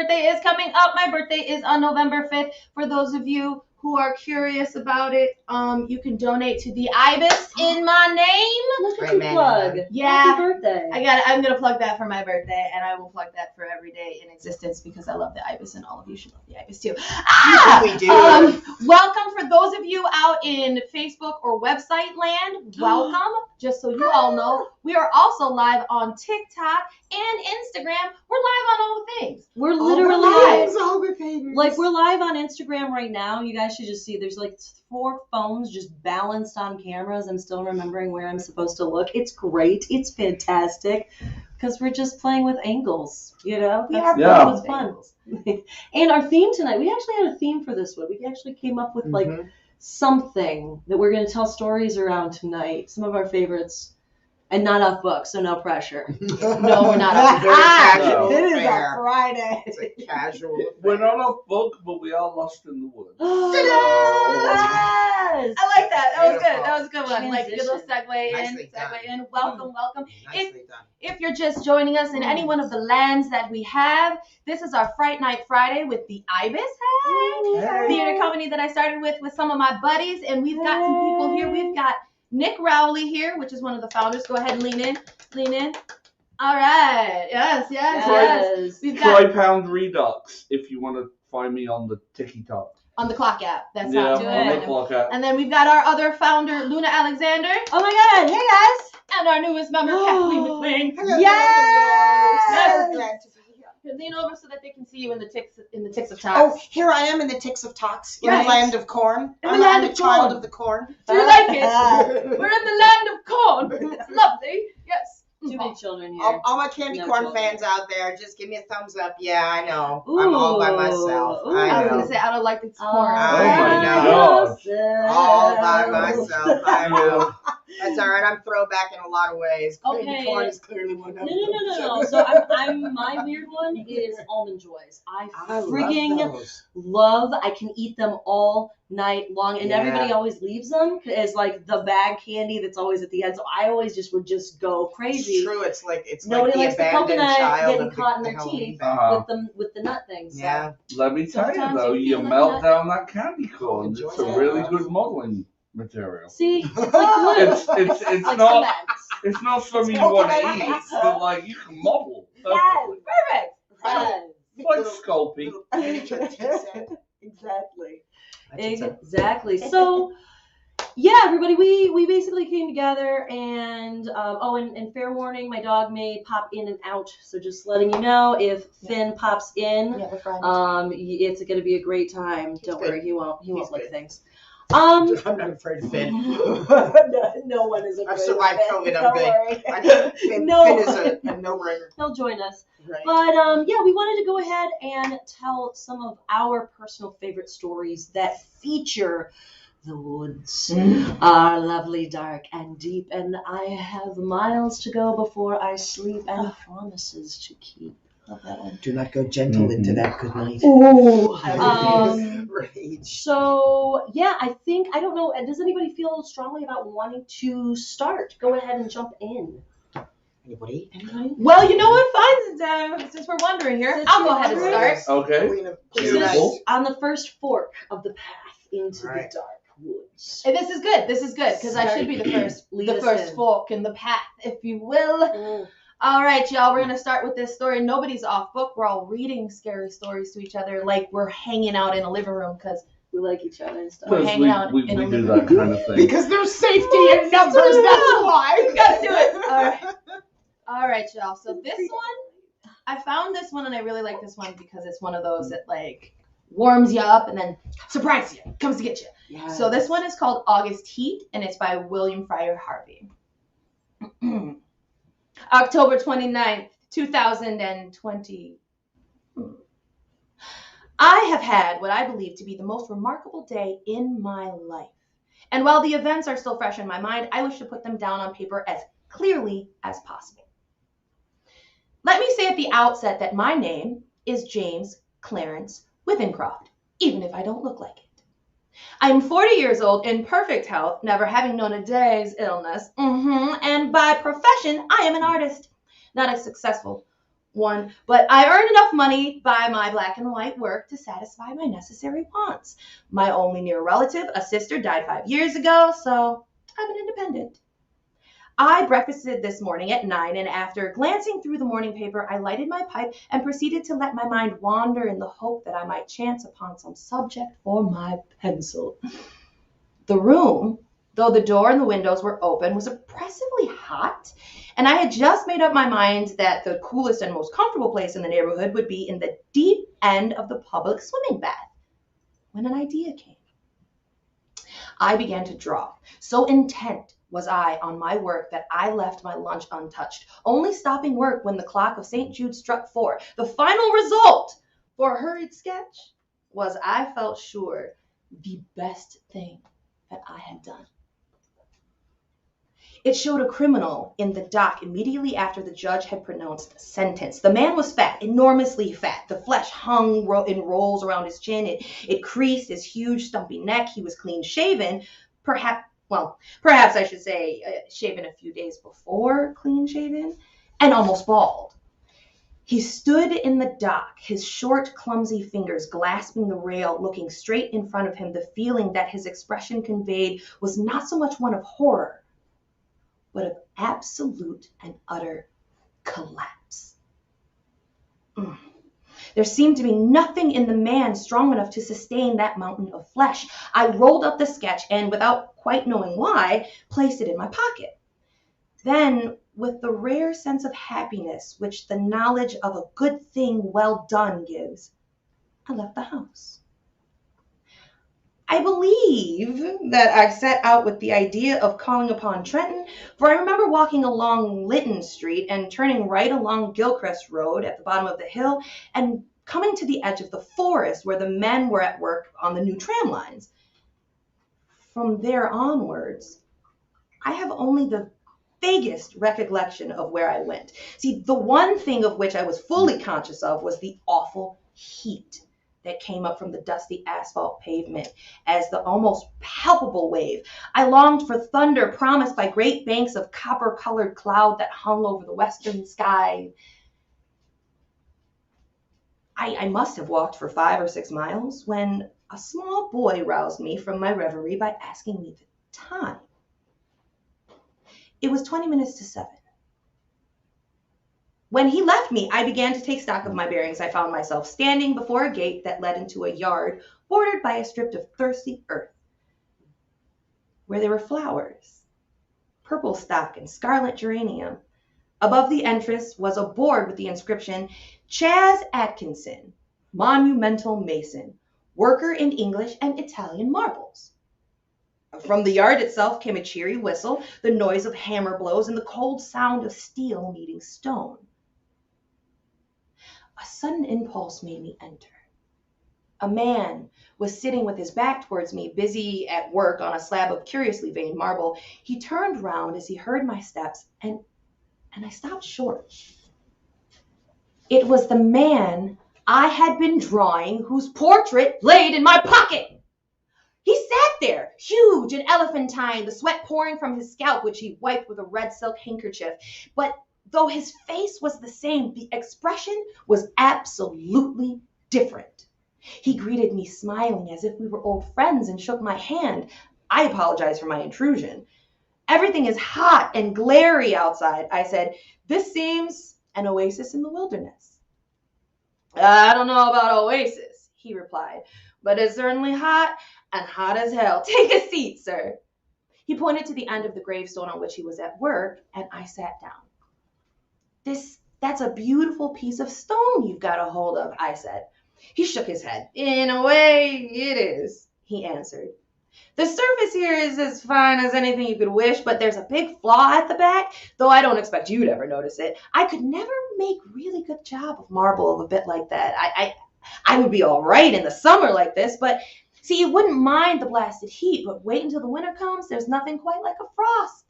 birthday is coming up. My birthday is on November 5th. For those of you who are curious about it, you can donate to the Ibis in my name. Look at you plug. Yeah. Happy birthday. I'm gonna plug that for my birthday, and I will plug that for every day in existence because I love the Ibis, and all of you should love the Ibis too. We do. Welcome for those of you out in Facebook or website land. Welcome. Just so you all know, we are also live on TikTok and Instagram. We're live on all the things. We're literally live. All the things. Like, we're live on Instagram right now. You guys should just see. There's like 4 phones just balanced on cameras. I'm still remembering where I'm supposed to look. It's great. It's fantastic because we're just playing with angles. You know, that was fun. And our theme tonight, we actually had a theme for this one. We actually came up with like something that we're going to tell stories around tonight. Some of our favorites. And not off book, so no pressure. No, we're not off book. It is a Friday. It's a casual affair. We're not off book, but we are lost in the woods. Yes! I like that. That was good. That was a good one. Like, good little segue Nicely in. Welcome. Nicely done. If you're just joining us in any one of the lands that we have, this is our Fright Night Friday with the Ibis. Hey! Theater company that I started with some of my buddies, and we've got some people here. We've got Nick Rowley here, which is one of the founders. Go ahead and lean in. All right. Yes. We've got Tri-pound redux, if you want to find me on the TikTok. on the clock app. That's Yeah, how on to the do it. clock app. And then we've got our other founder, Luna Alexander. Oh my God! Hey guys! And our newest member, Kathleen McLean. Hello. Yes! Glad to be here. Lean over so that they can see you in the ticks of Oh, talks. here I am in the ticks of talks, in Right. the land of corn. In the I'm land a of child corn. of the corn. Do you like it? We're in the land of corn. It's lovely. Yes. Too many children here. All my candy No corn children. fans out there, just give me a thumbs up. Yeah, I know. I'm all by myself. Ooh. I I was know. gonna say I don't like this corn. I know. All by myself. I know. That's all right. I'm throwback in a lot of ways. Okay. Candy corn is clearly one of them. No. So I'm my weird one is almond joys. I freaking love. I can eat them all night long, and everybody always leaves them as like the bag candy that's always at the end. So I always would just go crazy. It's true. It's like Nobody the likes the abandoned coconut child getting of caught in the their Halloween teeth bag. with the nut things. So. Yeah. Let me tell you Sometimes though, you you feel like melt that. down that candy corn. Enjoy It's a that. really good modeling material. See, it's like glue. It's like not cement. it's not something you It's want to coconut eat, ice. but like you can model. Yes, Perfectly. perfect. Right. Yes. Like Sculpey. Little Exactly. That's Exactly. So, yeah, everybody, we basically came together and and fair warning, my dog may pop in and out. So just letting you know, if Finn pops in, Yeah, we're friends. it's going to be a great time. Don't good. worry, he won't He's lick good. things. I'm not afraid of Finn. no one is afraid. I've survived of Finn. COVID. I'm Don't good. worry. Finn No. is a no-brainer. He'll join us. Right. But yeah, we wanted to go ahead and tell some of our personal favorite stories that feature the woods are lovely, dark, and deep, and I have miles to go before I sleep and promises to keep. Love that one. Do not go gentle into that good night. Ooh. Rage. So yeah, I don't know. Does anybody feel strongly about wanting to start? Go ahead and jump in. Anybody? Well, you know what? Fine. Since we're wondering here, I'll go ahead and start. Okay. Beautiful. On the first fork of the path into Right. the dark woods. And this is good because I should be the first Lead us in. fork in the path, if you will. All right, y'all, we're going to start with this story. Nobody's off book. We're all reading scary stories to each other like we're hanging out in a living room because We like each other and stuff. We're Because hanging out we in a do living that kind of thing. Because there's safety in numbers, that's why. we got to do it. All right, y'all. So this one, I found this one and I really like this one because it's one of those that like warms you up and then surprises you, comes to get you. Yes. So this one is called August Heat, and it's by William Fryer Harvey. October 29th, 2020. I have had what I believe to be the most remarkable day in my life. And while the events are still fresh in my mind, I wish to put them down on paper as clearly as possible. Let me say at the outset that my name is James Clarence Withencroft, even if I don't look like it. I am 40 years old in perfect health, never having known a day's illness, and by profession, I am an artist. Not a successful one, but I earned enough money by my black and white work to satisfy my necessary wants. My only near relative, a sister, died 5 years ago, so I'm an independent. I breakfasted this morning at 9, and after glancing through the morning paper, I lighted my pipe and proceeded to let my mind wander in the hope that I might chance upon some subject for my pencil. The room, though the door and the windows were open, was oppressively hot, and I had just made up my mind that the coolest and most comfortable place in the neighborhood would be in the deep end of the public swimming bath, when an idea came. I began to draw. So intent was I on my work that I left my lunch untouched, only stopping work when the clock of St. Jude struck 4. The final result for a hurried sketch was, I felt sure, the best thing that I had done. It showed a criminal in the dock immediately after the judge had pronounced sentence. The man was fat, enormously fat. The flesh hung in rolls around his chin. It creased his huge, stumpy neck. He was clean shaven, perhaps I should say shaven a few days before clean shaven, and almost bald. He stood in the dock, his short, clumsy fingers grasping the rail, looking straight in front of him. The feeling that his expression conveyed was not so much one of horror, but of absolute and utter collapse. There seemed to be nothing in the man strong enough to sustain that mountain of flesh. I rolled up the sketch and, without quite knowing why, placed it in my pocket. Then, with the rare sense of happiness which the knowledge of a good thing well done gives, I left the house. I believe that I set out with the idea of calling upon Trenton, for I remember walking along Lytton Street and turning right along Gilchrist Road at the bottom of the hill and coming to the edge of the forest where the men were at work on the new tram lines. From there onwards, I have only the vaguest recollection of where I went. See, the one thing of which I was fully conscious of was the awful heat that came up from the dusty asphalt pavement as the almost palpable wave. I longed for thunder promised by great banks of copper-colored cloud that hung over the western sky. I must have walked for 5 or 6 miles when a small boy roused me from my reverie by asking me the time. It was 20 minutes to 7. When he left me, I began to take stock of my bearings. I found myself standing before a gate that led into a yard bordered by a strip of thirsty earth, where there were flowers, purple stock and scarlet geranium. Above the entrance was a board with the inscription, Chaz Atkinson, monumental mason, worker in English and Italian marbles. From the yard itself came a cheery whistle, the noise of hammer blows, and the cold sound of steel meeting stone. A sudden impulse made me enter. A man was sitting with his back towards me, busy at work on a slab of curiously veined marble. He turned round as he heard my steps, and I stopped short. It was the man I had been drawing, whose portrait laid in my pocket. He sat there, huge and elephantine, the sweat pouring from his scalp, which he wiped with a red silk handkerchief. But though his face was the same, the expression was absolutely different. He greeted me smiling as if we were old friends and shook my hand. I apologized for my intrusion. Everything is hot and glary outside, I said. This seems an oasis in the wilderness. I don't know about oasis, he replied, but it's certainly hot and hot as hell. Take a seat, sir. He pointed to the end of the gravestone on which he was at work, and I sat down. That's a beautiful piece of stone you've got a hold of, I said. He shook his head. In a way, it is, he answered. The surface here is as fine as anything you could wish, but there's a big flaw at the back, though I don't expect you'd ever notice it. I could never make really good job of marble of a bit like that. I would be all right in the summer like this, but see, you wouldn't mind the blasted heat, but wait until the winter comes. There's nothing quite like a frost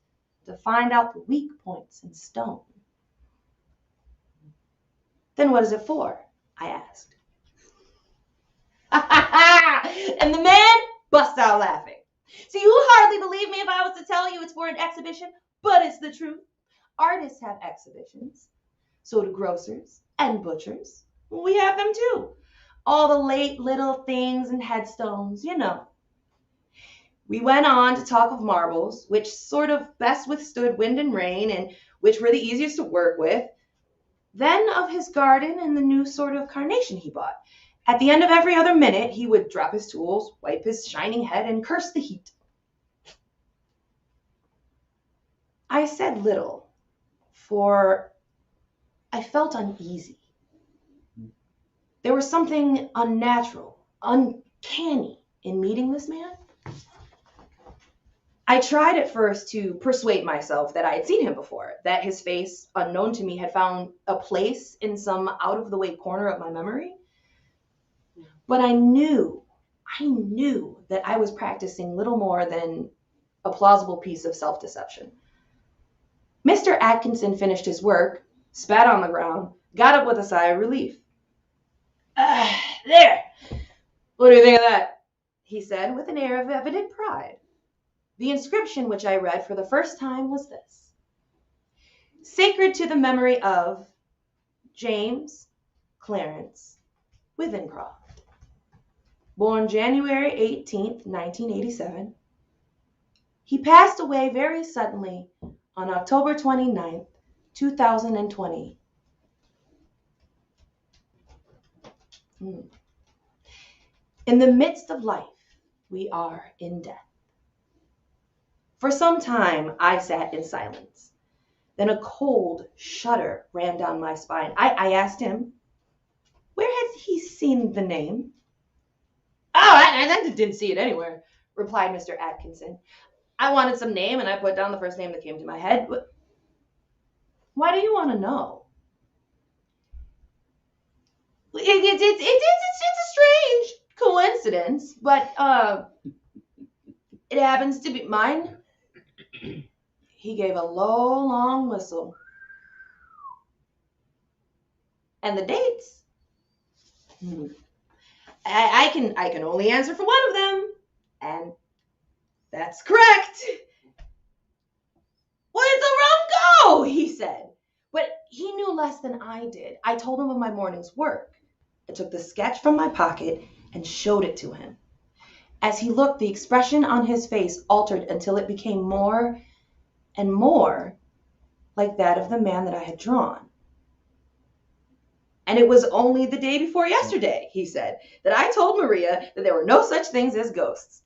to find out the weak points in stone. Then what is it for? I asked. And the man bust out laughing. See, you hardly believe me if I was to tell you it's for an exhibition, but it's the truth. Artists have exhibitions. So do grocers and butchers. We have them too. All the late little things and headstones, you know. We went on to talk of marbles, which sort of best withstood wind and rain and which were the easiest to work with. Then of his garden and the new sort of carnation he bought. At the end of every other minute, he would drop his tools, wipe his shining head, and curse the heat. I said little, for I felt uneasy. There was something unnatural, uncanny in meeting this man. I tried at first to persuade myself that I had seen him before, that his face, unknown to me, had found a place in some out-of-the-way corner of my memory. But I knew that I was practicing little more than a plausible piece of self-deception. Mr. Atkinson finished his work, spat on the ground, got up with a sigh of relief. There! What do you think of that? He said with an air of evident pride. The inscription which I read for the first time was this: Sacred to the memory of James Clarence Withencroft, born January 18th, 1987. He passed away very suddenly on October 29th, 2020. In the midst of life, we are in death. For some time, I sat in silence. Then a cold shudder ran down my spine. I asked him, where had he seen the name? Oh, I didn't see it anywhere, replied Mr. Atkinson. I wanted some name, and I put down the first name that came to my head. Why do you want to know? It's a strange coincidence, but it happens to be mine. He gave a low, long whistle. And the dates? I can only answer for one of them, and that's correct. Well, it's a rum go, he said. But he knew less than I did. I told him of my morning's work. I took the sketch from my pocket and showed it to him. As he looked, the expression on his face altered until it became more and more like that of the man that I had drawn. And it was only the day before yesterday, he said, that I told Maria that there were no such things as ghosts.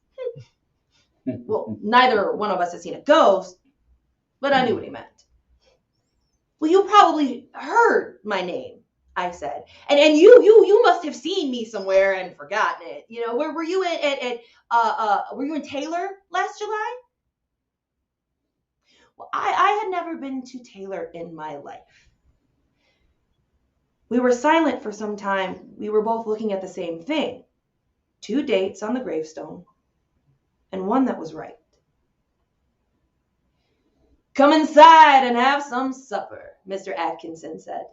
Well, neither one of us had seen a ghost, but I knew what he meant. Well, you probably heard my name, I said, and you must have seen me somewhere and forgotten it. You know, were you were you in Taylor last July? Well, I had never been to Taylor in my life. We were silent for some time. We were both looking at the same thing. 2 dates on the gravestone, and one that was right. Come inside and have some supper, Mr. Atkinson said.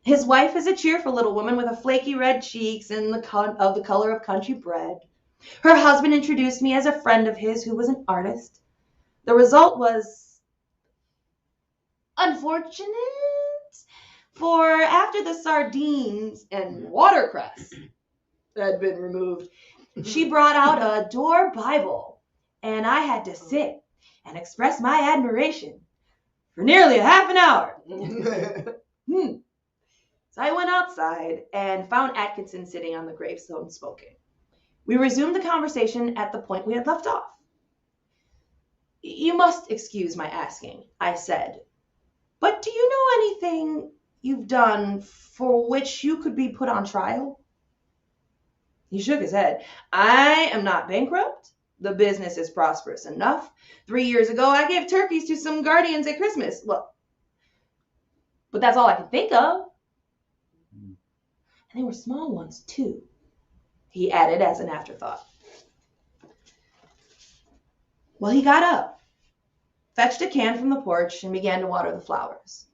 His wife is a cheerful little woman with a flaky red cheeks and the color of country bread. Her husband introduced me as a friend of his who was an artist. The result was unfortunate, for after the sardines and watercress had been removed, she brought out a door Bible, and I had to sit and express my admiration for nearly a half an hour. So I went outside and found Atkinson sitting on the gravestone smoking. We resumed the conversation at the point we had left off. You must excuse my asking, I said, but do you know anything you've done for which you could be put on trial? He shook his head. I am not bankrupt. The business is prosperous enough. 3 years ago, I gave turkeys to some guardians at Christmas. Well, but that's all I could think of. And they were small ones, too, he added as an afterthought. Well, he got up, fetched a can from the porch, and began to water the flowers.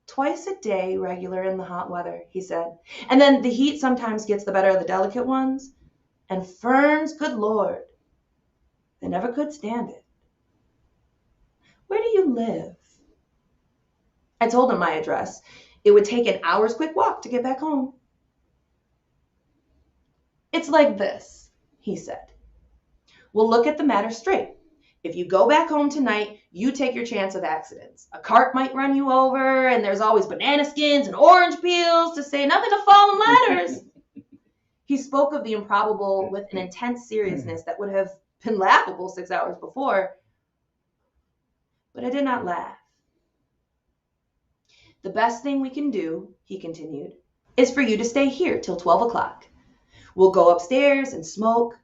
2 a day, regular in the hot weather, he said. And then the heat sometimes gets the better of the delicate ones. And ferns, good Lord, they never could stand it. Where do you live? I told him my address. It would take an hour's quick walk to get back home. It's like this, he said. We'll look at the matter straight. If you go back home tonight, you take your chance of accidents. A cart might run you over, and there's always banana skins and orange peels, to say nothing of fallen ladders. He spoke of the improbable with an intense seriousness that would have been laughable 6 hours before. But I did not laugh. The best thing we can do, he continued, is for you to stay here till 12 o'clock. We'll go upstairs and smoke.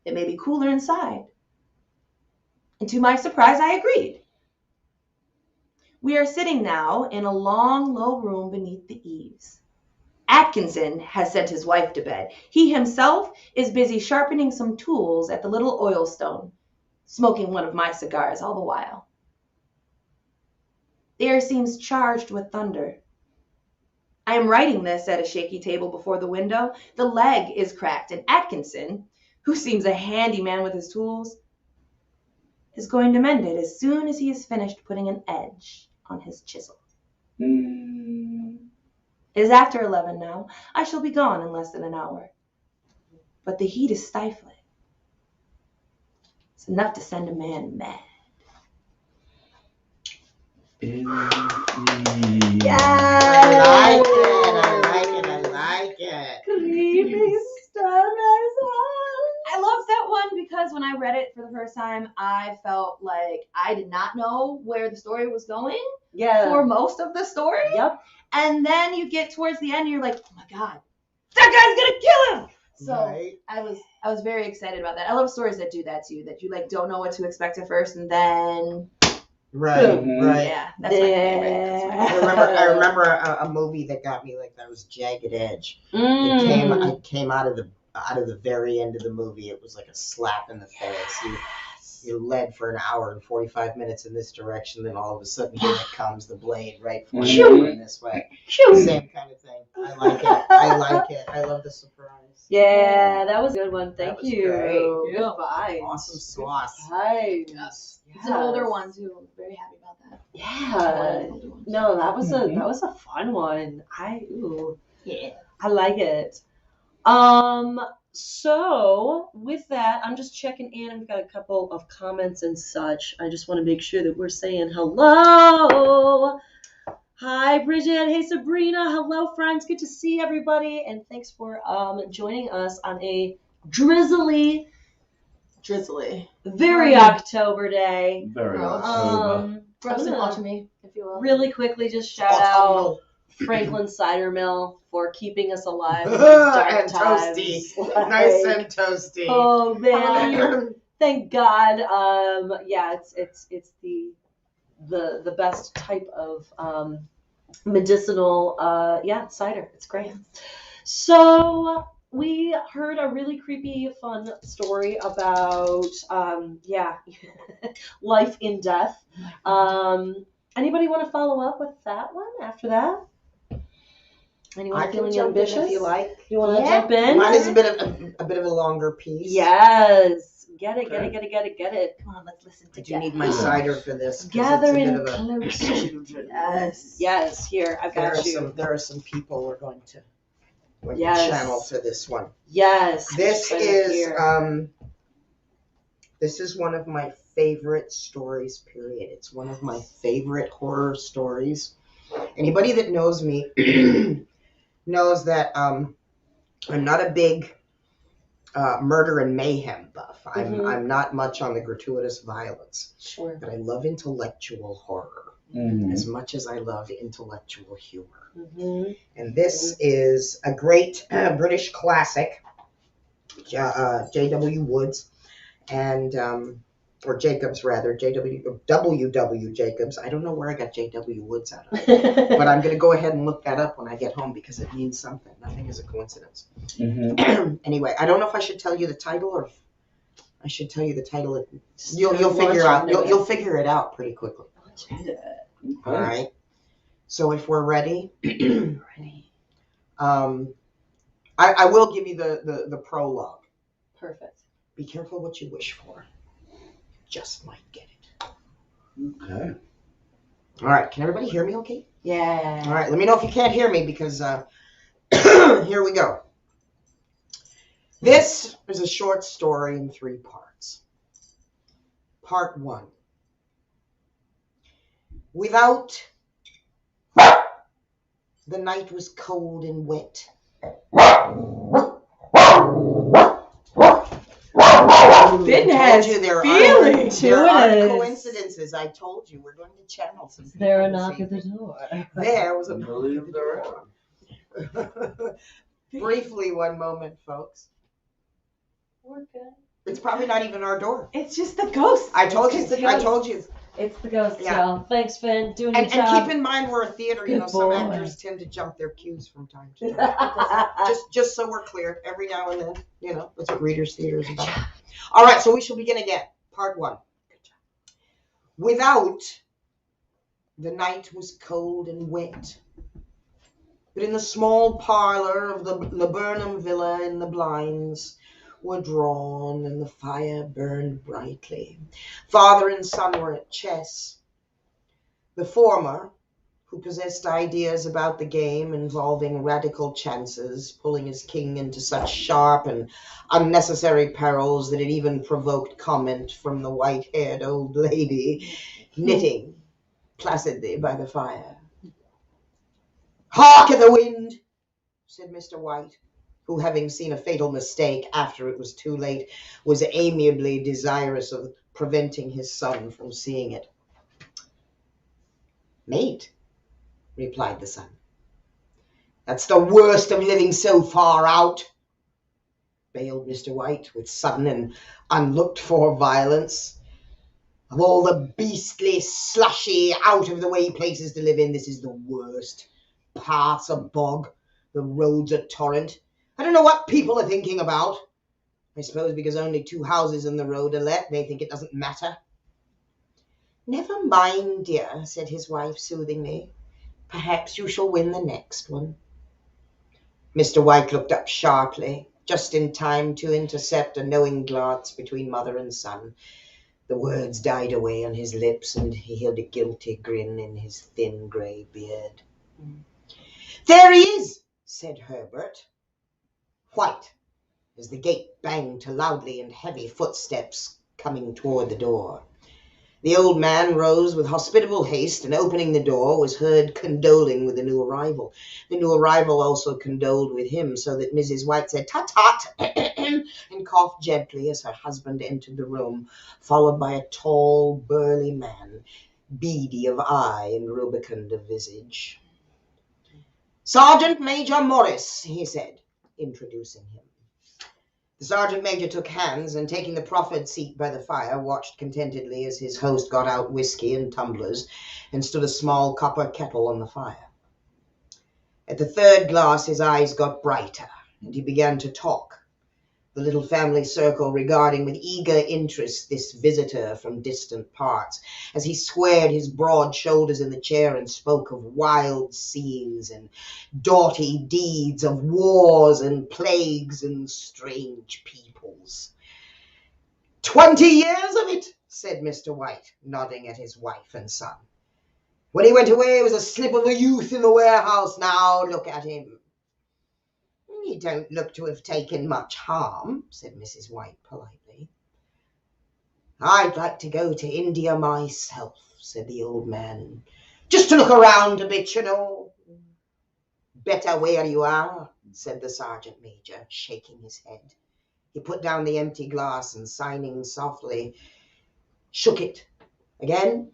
It may be cooler inside. And to my surprise, I agreed. We are sitting now in a long, low room beneath the eaves. Atkinson has sent his wife to bed. He himself is busy sharpening some tools at the little oil stone, smoking one of my cigars all the while. The air seems charged with thunder. I am writing this at a shaky table before the window. The leg is cracked, and Atkinson, who seems a handy man with his tools, is going to mend it as soon as he has finished putting an edge on his chisel. It is after 11 now. I shall be gone in less than an hour. But the heat is stifling. It's enough to send a man mad. I like it. Creepy stories. I love that one because when I read it for the first time, I felt like I did not know where the story was going for most of the story. Yep. And then you get towards the end and you're like, oh my God, that guy's gonna kill him. So Right. I was very excited about that. I love stories that do that to you, that you like don't know what to expect at first and then Right. yeah, that's my favorite. I remember a movie that got me like that was Jagged Edge. It came out of the very end of the movie. It was like a slap in the face. You led for an hour and 45 minutes in this direction, then all of a sudden here it comes, the blade right for you in this way. Same kind of thing. I like it. I love the surprise. Yeah, that was a good one. Thank was you. great. Good vibes. Awesome sauce. Vibes. Yes. It's an older one too. I'm very happy about that. Yeah. No, that was a fun one. I like it. So with that, I'm just checking in. We've got a couple of comments and such. I just want to make sure that we're saying hello. Hi, Bridget. Hey, Sabrina. Hello, friends. Good to see everybody. And thanks for joining us on a drizzly, very October day. Very October. Gross and I'm gonna autumny, if you will. Really quickly, just shout out Franklin Cider Mill for keeping us alive in these dark And times. toasty. Like, Nice and toasty. Oh man, thank God. Yeah, it's the best type of medicinal cider. It's great. So we heard a really creepy, fun story about life in death. Anybody want to follow up with that one after that? Anyone I can feeling jump in ambitious? if you like. You want to jump in? Mine is a bit of a longer piece. Yes. Get it. Come on, let's listen I do together. need my cider for this. 'Cause Gather it's a in bit of a- close, children. Yes. Here, I've There got are you. there are some people we're going to Yes. channel to this one. Yes. This right is here. this is one of my favorite stories, period. It's one of my favorite horror stories. Anybody that knows me knows that I'm not a big murder and mayhem buff. I'm not much on the gratuitous violence, Sure. but I love intellectual horror as much as I love intellectual humor. Mm-hmm. And this is a great British classic, J.W. Woods, and or Jacobs rather, W.W. Jacobs. I don't know where I got J.W. Woods out of, but I'm going to go ahead and look that up when I get home because it means something. Nothing is a coincidence. Anyway, I don't know if I should tell you the title or if I should tell you the title. You'll figure out. You'll figure it out pretty quickly. All right. So if we're ready, I will give you the prologue. Perfect. Be careful what you wish for. Just might get it. Okay. All right. Can everybody hear me okay? Yeah. All right, let me know if you can't hear me because here we go. This is a short story in 3 parts. Part 1. Without, the night was cold and wet. Finn has feeling there are to it. coincidences. I told you we're going to channel some people. There a this knock at the evening. door. There was a knock Believe at the there door. Briefly, one moment, folks. We're good. It's probably not even our door. It's just the ghost. I told you. It's the I ghost. told you. It's the ghost, Yeah. y'all. Thanks, Finn. Doing your And job. keep in mind we're a theater. You Good know, some boy. actors tend to jump their cues from time to time. just so we're clear, every now and then, you know, that's what Readers Theater is about. All right, so we shall begin again. Part 1. Without, the night was cold and wet. But in the small parlor of the Laburnum Villa in the blinds were drawn and the fire burned brightly. Father and son were at chess. The former, who possessed ideas about the game involving radical chances, pulling his king into such sharp and unnecessary perils that it even provoked comment from the white-haired old lady knitting placidly by the fire. "Hark at the wind," said Mr. White, who, having seen a fatal mistake after it was too late, was amiably desirous of preventing his son from seeing it. "Mate," replied the son, "that's the worst of living so far out," bailed Mr. White with sudden and unlooked-for violence. "Of all the beastly, slushy, out-of-the-way places to live in, this is the worst. Paths a bog, the roads a torrent. I don't know what people are thinking about. I suppose because only 2 houses in the road are let, they think it doesn't matter." "Never mind, dear," said his wife soothingly. "Perhaps you shall win the next one." Mr. White looked up sharply, just in time to intercept a knowing glance between mother and son. The words died away on his lips, and he held a guilty grin in his thin grey beard. "There he is," said Herbert. White, as the gate banged to loudly and heavy footsteps coming toward the door. The old man rose with hospitable haste, and opening the door, was heard condoling with the new arrival. The new arrival also condoled with him, so that Mrs. White said, "Tut-tut," and coughed gently as her husband entered the room, followed by a tall, burly man, beady of eye and rubicund of visage. "Sergeant Major Morris," he said, introducing him. The sergeant major took hands, and taking the proffered seat by the fire, watched contentedly as his host got out whiskey and tumblers and stood a small copper kettle on the fire. At the 3rd glass his eyes got brighter, and he began to talk, the little family circle regarding with eager interest this visitor from distant parts, as he squared his broad shoulders in the chair and spoke of wild scenes and doughty deeds, of wars and plagues and strange peoples. 20 years of it," said Mr. White, nodding at his wife and son. "When he went away, he was a slip of a youth in the warehouse. Now look at him." "He don't look to have taken much harm," said Mrs. White politely. "I'd like to go to India myself," said the old man. "Just to look around a bit, you know." "Better where you are," said the sergeant major, shaking his head. He put down the empty glass and, signing softly, shook it again.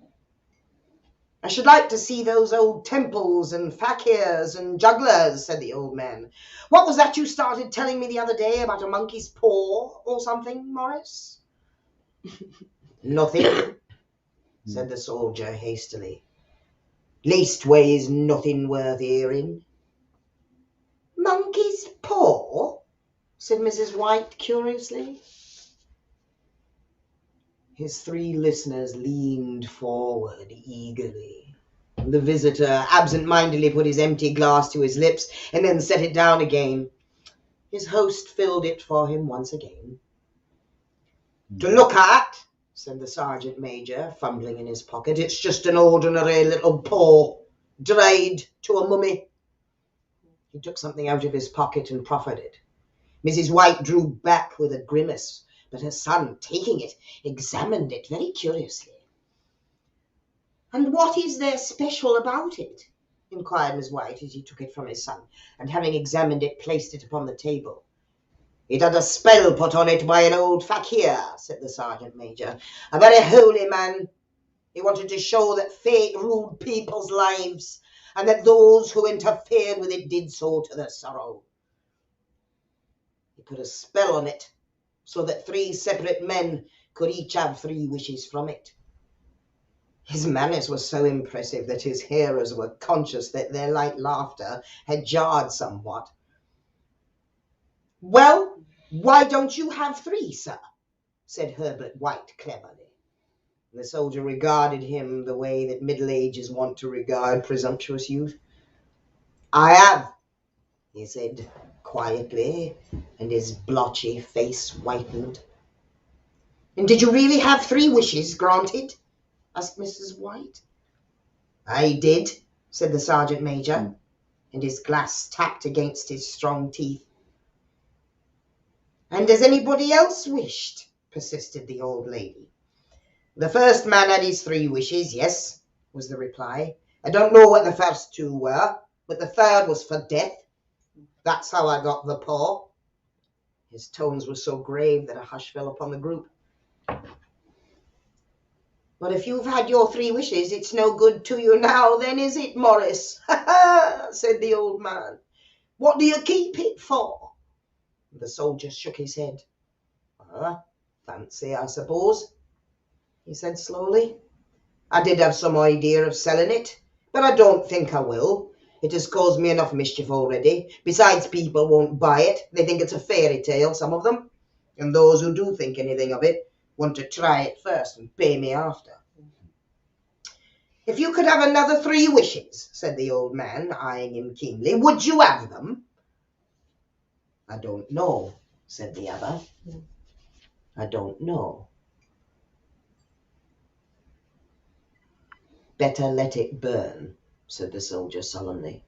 "I should like to see those old temples and fakirs and jugglers," said the old man. "What was that you started telling me the other day about a monkey's paw or something, Morris?" "Nothing," said the soldier hastily. "Leastways, nothing worth hearing." "Monkey's paw?" said Mrs. White curiously. His 3 listeners leaned forward eagerly. The visitor absent-mindedly put his empty glass to his lips and then set it down again. His host filled it for him once again. "To look at," said the sergeant major, fumbling in his pocket, "it's just an ordinary little paw. dried to a mummy. He took something out of his pocket and proffered it. Mrs. White drew back with a grimace, but her son, taking it, examined it very curiously. "And what is there special about it?" inquired Miss White as he took it from his son, and having examined it, placed it upon the table. "It had a spell put on it by an old fakir," said the sergeant major, "a very holy man. He wanted to show that fate ruled people's lives, and that those who interfered with it did so to their sorrow. He put a spell on it so that 3 separate men could each have 3 wishes from it. His manners were so impressive that his hearers were conscious that their light laughter had jarred somewhat. "Well, why don't you have 3, sir?" said Herbert White cleverly. The soldier regarded him the way that Middle Age is wont to regard presumptuous youth. "I have," he said quietly, and his blotchy face whitened. "And did you really have 3 wishes granted?" asked Mrs. White. "I did," said the sergeant major, and his glass tapped against his strong teeth. "And has anybody else wished?" persisted the old lady. "The first man had his 3 wishes, yes," was the reply. "I don't know what the first 2 were, but the third was for death. That's how I got the paw." His tones were so grave that a hush fell upon the group. "But if you've had your 3 wishes, it's no good to you now, then, is it, Morris?" "Ha ha!" said the old man. "What do you keep it for?" The soldier shook his head. "Fancy, I suppose," he said slowly. "I did have some idea of selling it, but I don't think I will. It has caused me enough mischief already. Besides, people won't buy it. They think it's a fairy tale, some of them. And those who do think anything of it want to try it first and pay me after." "If you could have another 3 wishes," said the old man, eyeing him keenly, "would you have them?" "I don't know," said the other. "I don't know." "Better let it burn," said the soldier sullenly.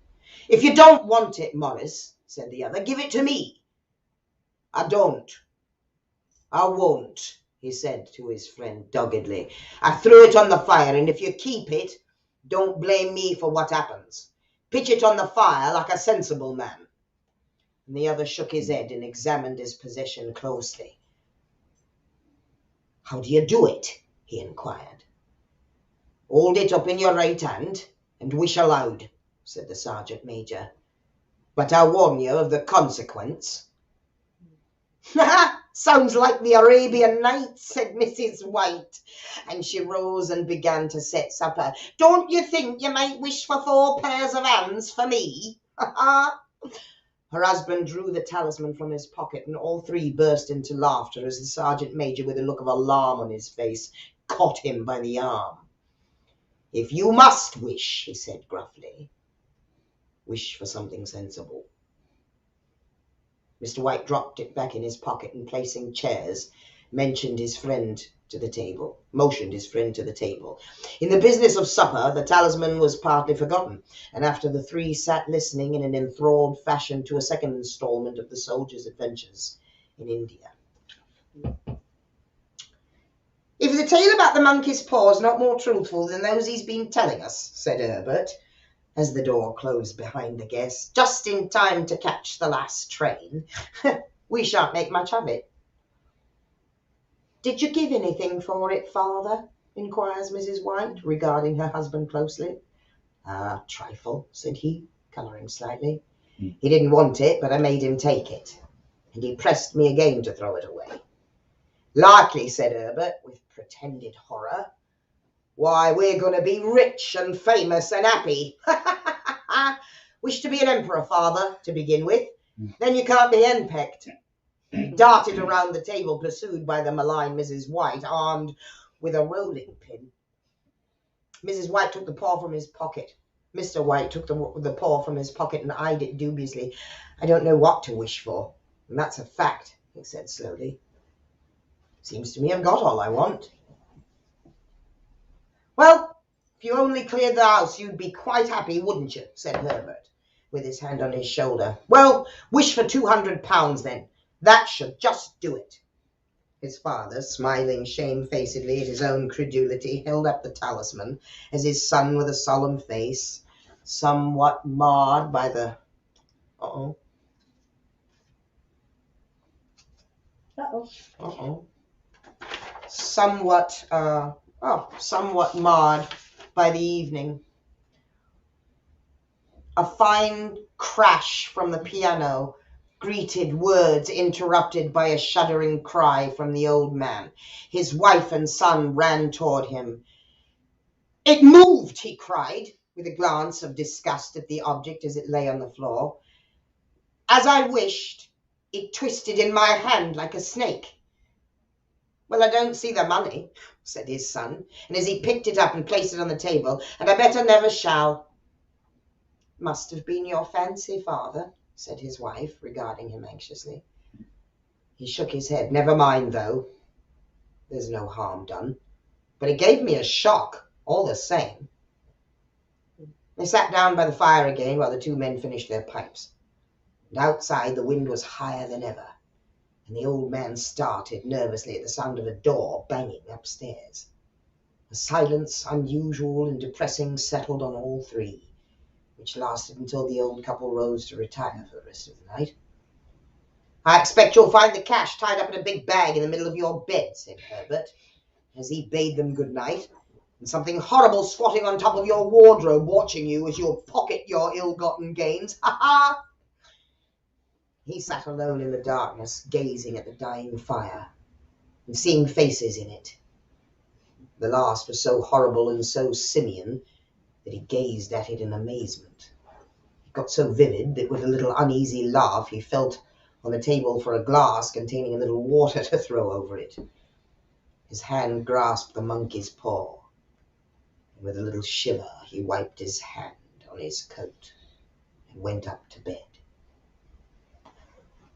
"If you don't want it, Morris," said the other, "give it to me." "I don't. I won't," he said to his friend doggedly. "I threw it on the fire, and if you keep it, don't blame me for what happens. Pitch it on the fire like a sensible man." And the other shook his head and examined his possession closely. "How do you do it?" he inquired. "Hold it up in your right hand and wish aloud," said the sergeant major. "But I warn you of the consequence." "Sounds like the Arabian Nights," said Mrs. White, and she rose and began to set supper. "Don't you think you might wish for 4 pairs of hands for me?" Her husband drew the talisman from his pocket, and all 3 burst into laughter as the sergeant major, with a look of alarm on his face, caught him by the arm. "If you must wish," he said gruffly, "wish for something sensible." Mr. White dropped it back in his pocket and, placing chairs, motioned his friend to the table. In the business of supper, the talisman was partly forgotten, and after the 3 sat listening in an enthralled fashion to a second installment of the soldier's adventures in India. "If the tale about the monkey's paw is not more truthful than those he's been telling us," said Herbert, as the door closed behind the guest, "just in time to catch the last train, we shan't make much of it." "Did you give anything for it, father?" inquires Mrs. White, regarding her husband closely. "A trifle," said he, colouring slightly. "He didn't want it, but I made him take it, and he pressed me again to throw it away." "Likely," said Herbert, with pretended horror. "Why, we're going to be rich and famous and happy. Wish to be an emperor, father, to begin with. Then you can't be henpecked." He darted around the table, pursued by the malign Mrs. White, armed with a rolling pin. Mrs. White took the paw from his pocket. Mr. White took the paw from his pocket and eyed it dubiously. "I don't know what to wish for, and that's a fact," he said slowly. "Seems to me I've got all I want." "Well, If you only cleared the house, you'd be quite happy, wouldn't you? Said Herbert, with his hand on his shoulder. Well, wish for £200 then. That should just do it. His father, smiling shamefacedly at his own credulity, held up the talisman as his son, with a solemn face, somewhat marred by the... Uh-oh. Uh-oh. Uh-oh. Somewhat marred by the evening. A fine crash from the piano greeted words interrupted by a shuddering cry from the old man. His wife and son ran toward him. It moved, he cried, with a glance of disgust at the object as it lay on the floor. As I wished, it twisted in my hand like a snake. Well, I don't see the money, said his son, and as he picked it up and placed it on the table, and I bet I never shall. Must have been your fancy, father, said his wife, regarding him anxiously. He shook his head. Never mind, though. There's no harm done. But it gave me a shock, all the same. They sat down by the fire again while the two men finished their pipes. And outside the wind was higher than ever, and the old man started nervously at the sound of a door banging upstairs. A silence unusual and depressing settled on all three, which lasted until the old couple rose to retire for the rest of the night. I expect you'll find the cash tied up in a big bag in the middle of your bed, said Herbert, as he bade them good night, and something horrible squatting on top of your wardrobe watching you as you pocket your ill-gotten gains. Ha ha! He sat alone in the darkness, gazing at the dying fire, and seeing faces in it. The last was so horrible and so simian that he gazed at it in amazement. It got so vivid that with a little uneasy laugh he felt on the table for a glass containing a little water to throw over it. His hand grasped the monkey's paw, and with a little shiver he wiped his hand on his coat and went up to bed.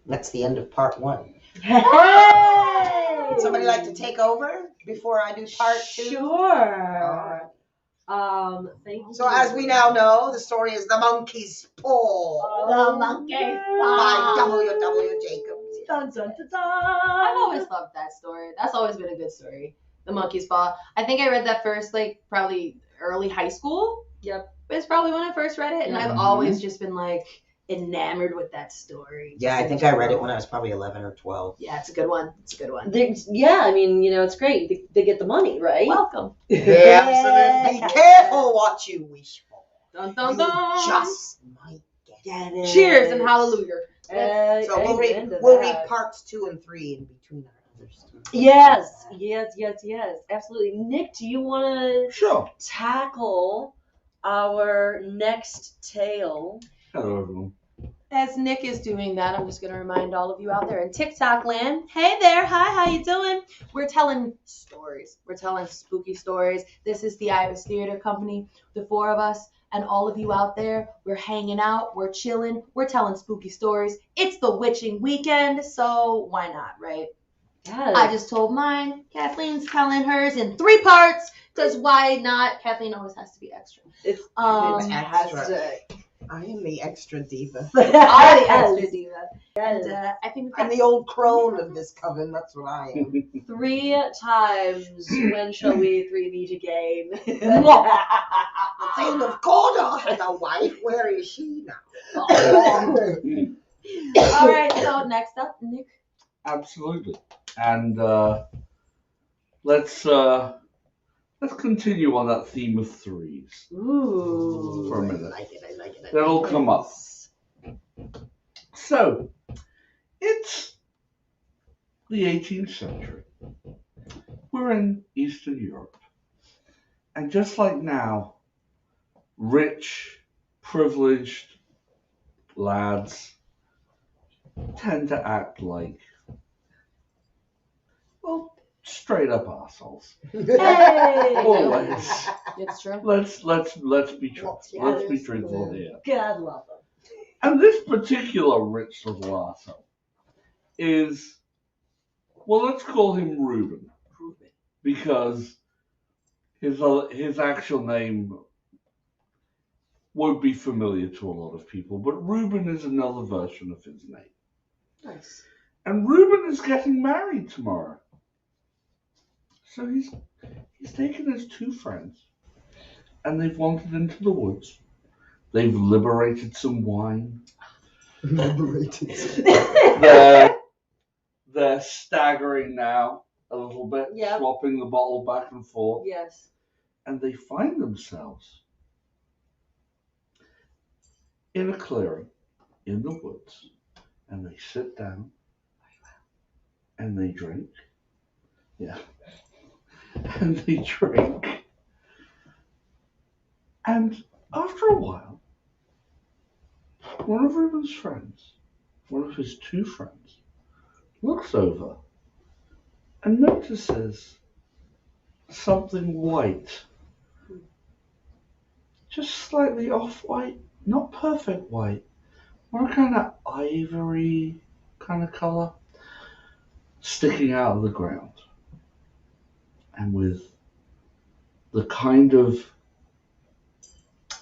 That's the end of part one. Hey! Would somebody like to take over before I do part two? Sure. Thank you. So as we now know, the story is The Monkey's Paw The Monkey's by Paw. W.W. Jacobs. Dun, dun, dun, dun. I've always loved that story. That's always been a good story. The Monkey's Paw. I think I read that first, probably early high school. Yep. It's probably when I first read it, and Yeah. I've always just been enamored with that story. Yeah, I think I read it when I was probably 11 or 12. Yeah, it's a good one. It's a good one. Yeah, I mean, it's great. They get the money, right? Welcome. Absolutely. Be careful what you wish for. Dun, dun, You dun. just might get it. Get it. Cheers and hallelujah. So we'll amen to read that. parts 2 and 3 in between our other stories. Yes, absolutely. Nick, do you want to Sure. tackle our next tale? Hello, everyone. As Nick is doing that, I'm just going to remind all of you out there in TikTok land, hey there, hi, how you doing? We're telling stories. We're telling spooky stories. This is the Iris Theater Company, the four of us, and all of you out there. We're hanging out, we're chilling, we're telling spooky stories. It's the witching weekend, so why not, right? Yes. I just told mine. Kathleen's telling hers in 3 parts, because why not? Kathleen always has to be extra. It's fantastic. I am the extra diva. I'm the extra diva. Yes. And I think I'm the old crone of this coven. That's what I am. 3 times. When shall we 3 meet again? The Queen of Cawdor had a wife. Where is she now? All right, so next up, Nick. Absolutely. And let's continue on that theme of threes Ooh. for a I minute. like it. That'll come up. So, it's the 18th century. We're in Eastern Europe. And just like now, rich, privileged lads tend to act like, well, straight up assholes. Hey! Always. It's true. Let's be true. Yeah, Let's be there's- truthful here. God love them. And this particular rich little asshole is, well, let's call him Reuben, because his actual name won't be familiar to a lot of people, but Reuben is another version of his name. Nice. And Reuben is getting married tomorrow. So he's taken his two friends and they've wandered into the woods. They've liberated some wine. Liberated. They're staggering now a little bit, Yep. swapping the bottle back and forth. Yes. And they find themselves in a clearing in the woods. And they sit down and they drink. Yeah. And they drink. And after a while, one of Reuben's friends, one of his two friends, looks over and notices something white. Just slightly off-white, not perfect white, more kind of ivory kind of color, sticking out of the ground. And with the kind of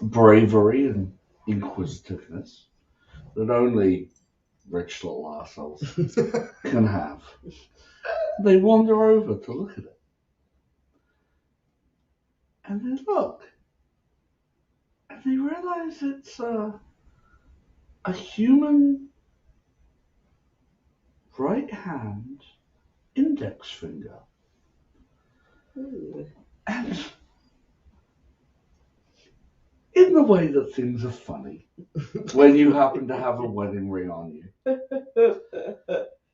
bravery and inquisitiveness that only rich little assholes can have, they wander over to look at it. And they look. And they realize it's a human right hand index finger. Ooh. And in the way that things are funny, when you happen to have a wedding ring on you,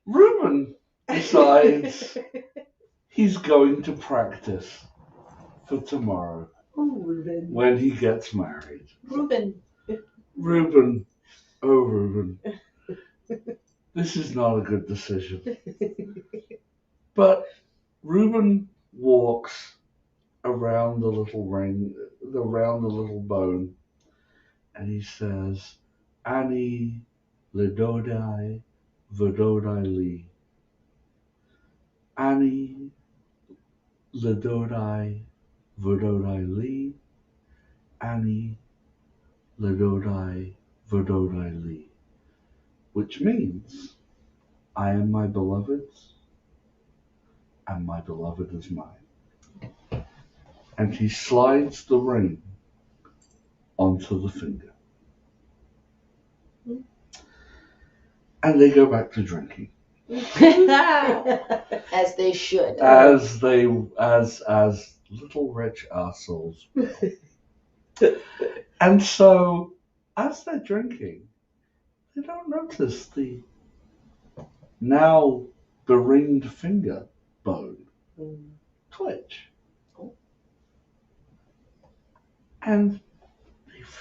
Reuben decides he's going to practice for tomorrow Oh, Reuben. when he gets married. Reuben. Reuben, oh Reuben, this is not a good decision. But Reuben walks around the little ring, around the little bone, and he says, Ani ledodai vododai li. Ani ledodai vododai li. Ani ledodai vododai li. Which means, I am my beloved's, and my beloved is mine. And he slides the ring onto the finger. And they go back to drinking. As they should. As little rich assholes. And so, as they're drinking, they don't notice the now beringed finger bone twitch. And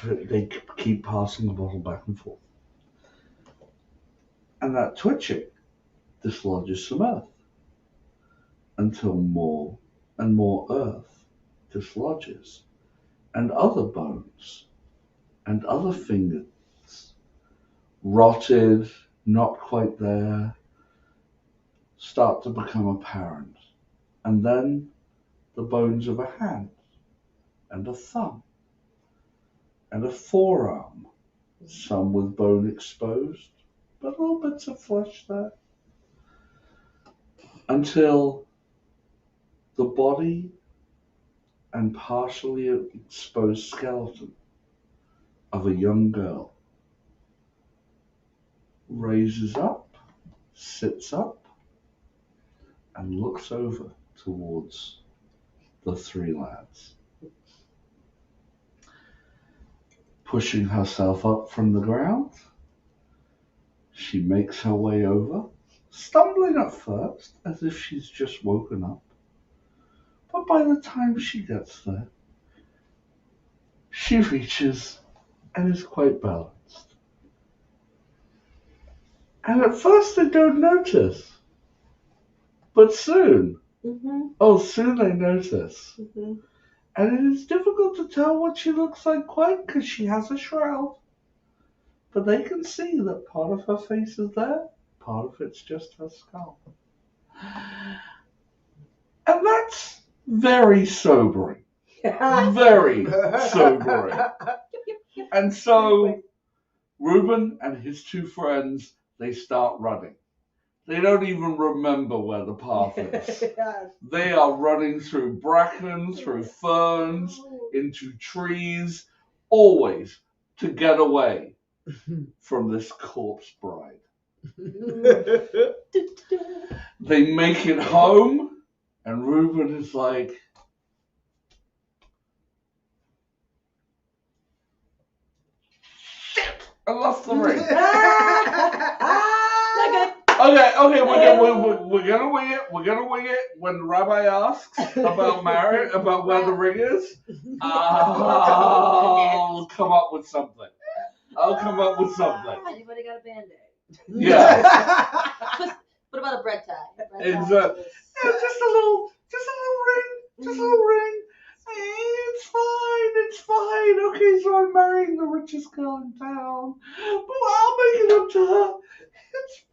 they keep passing the bottle back and forth. And that twitching dislodges some earth until more and more earth dislodges, and other bones and other fingers, rotted, not quite there, start to become apparent. And then the bones of a hand and a thumb and a forearm, some with bone exposed, but little bits of flesh there, until the body and partially exposed skeleton of a young girl raises up, sits up, and looks over towards the three lads. Pushing herself up from the ground, she makes her way over, stumbling at first as if she's just woken up. But by the time she gets there, she reaches and is quite balanced. And at first they don't notice. But soon, soon they notice. And it is difficult to tell what she looks like quite because she has a shroud. But they can see that part of her face is there, part of it's just her skull. And that's very sobering. Very sobering. And so Reuben and his two friends, they start running. They don't even remember where the path is. They are running through bracken, through ferns, into trees, always to get away from this corpse bride. They make it home, and Reuben is like, shit, I lost the ring. Okay, we're gonna wing it. We're gonna wing it when the rabbi asks about marriage, about where the ring is. I'll come up with something. Anybody got a Band-Aid? Yeah. What about a bread tie? Exactly. Yeah, just a little ring. It's fine. Okay, so I'm marrying the richest girl in town, but I'll make it up to her. It's fine.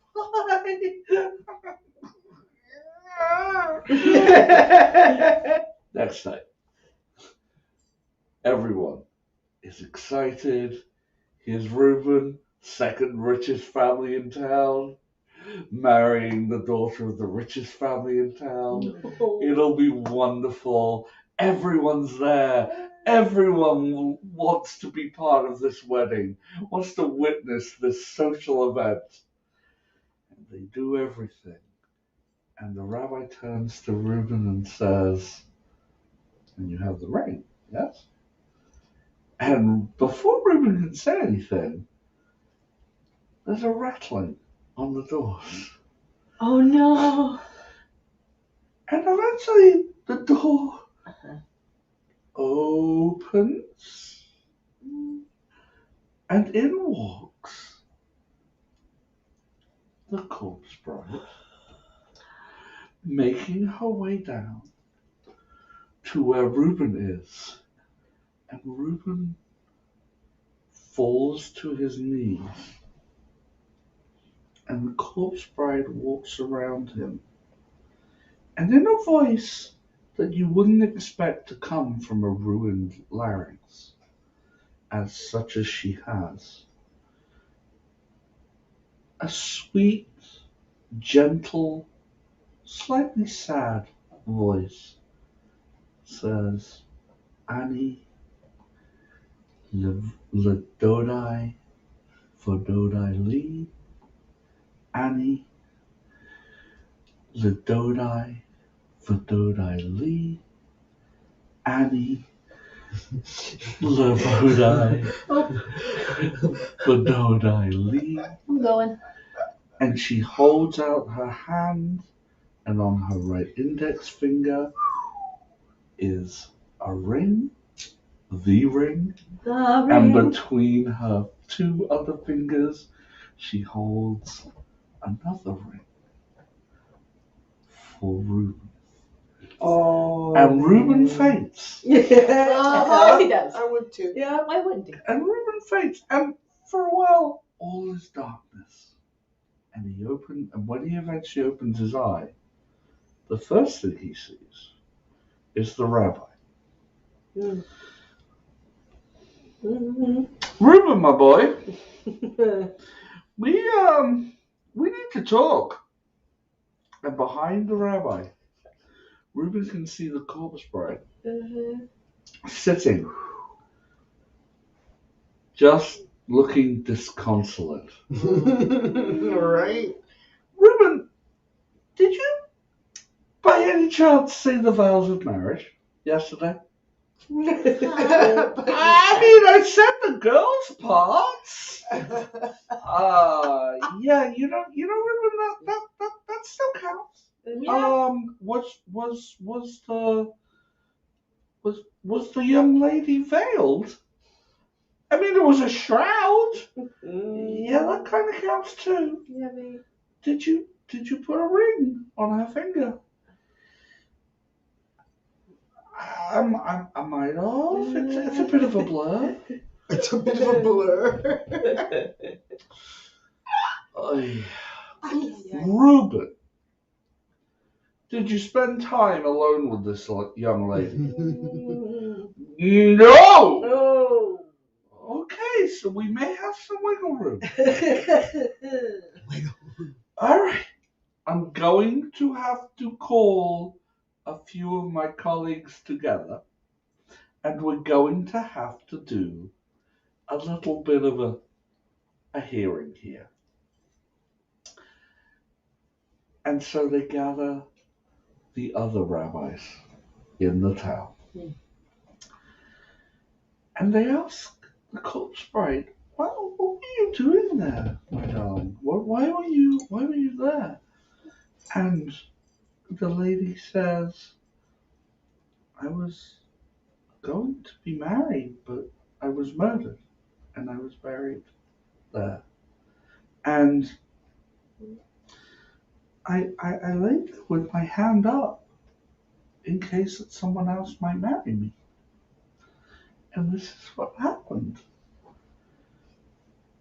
Next night, everyone is excited. Here's Reuben, second richest family in town, marrying the daughter of the richest family in town. It'll be wonderful. Everyone's there. Everyone wants to be part of this wedding, wants to witness this social event. And they do everything. And the rabbi turns to Reuben and says, and you have the ring, yes? And before Reuben can say anything, there's a rattling on the doors. Oh no. And eventually the door opens, and in walks the corpse bride, making her way down to where Reuben is. And Reuben falls to his knees, and the corpse bride walks around him. And in a voice that you wouldn't expect to come from a ruined larynx, as such as she has, a sweet, gentle, slightly sad voice says, Ani Ledodai Vododai Li, Ani Ledodai Vododai Li, Ani Levodai Vododai Li. I'm going. And she holds out her hand, and on her right index finger is a ring, the ring. And between her two other fingers, she holds another ring for Reuben. Oh. And Reuben faints. Of course he does. I would too. Yeah, why wouldn't he? And Reuben faints. And for a while, all is darkness. And when he eventually opens his eye, the first thing he sees is the rabbi. Reuben, my boy, we need to talk. And behind the rabbi, Reuben can see the corpse bride sitting, just looking disconsolate. Right. Reuben, did you by any chance say the vows of marriage yesterday? I mean, I said the girls' parts. Yeah, you know, Reuben, that still counts. Yeah. Was the young lady veiled? I mean, there was a shroud. Yeah, that kind of counts too. Yeah, babe. Did you put a ring on her finger? I might have. It's a bit of a blur. It's a bit of a blur. Reuben, did you spend time alone with this young lady? No! No. Okay, so we may have some wiggle room. All right. I'm going to have to call a few of my colleagues together, and we're going to have to do a little bit of a hearing here. And so they gather the other rabbis in the town. And they ask the corpse bride, well, what were you doing there, my darling? Why were you there? And the lady says, I was going to be married, but I was murdered, and I was buried there. And I laid there with my hand up in case that someone else might marry me. And this is what happened.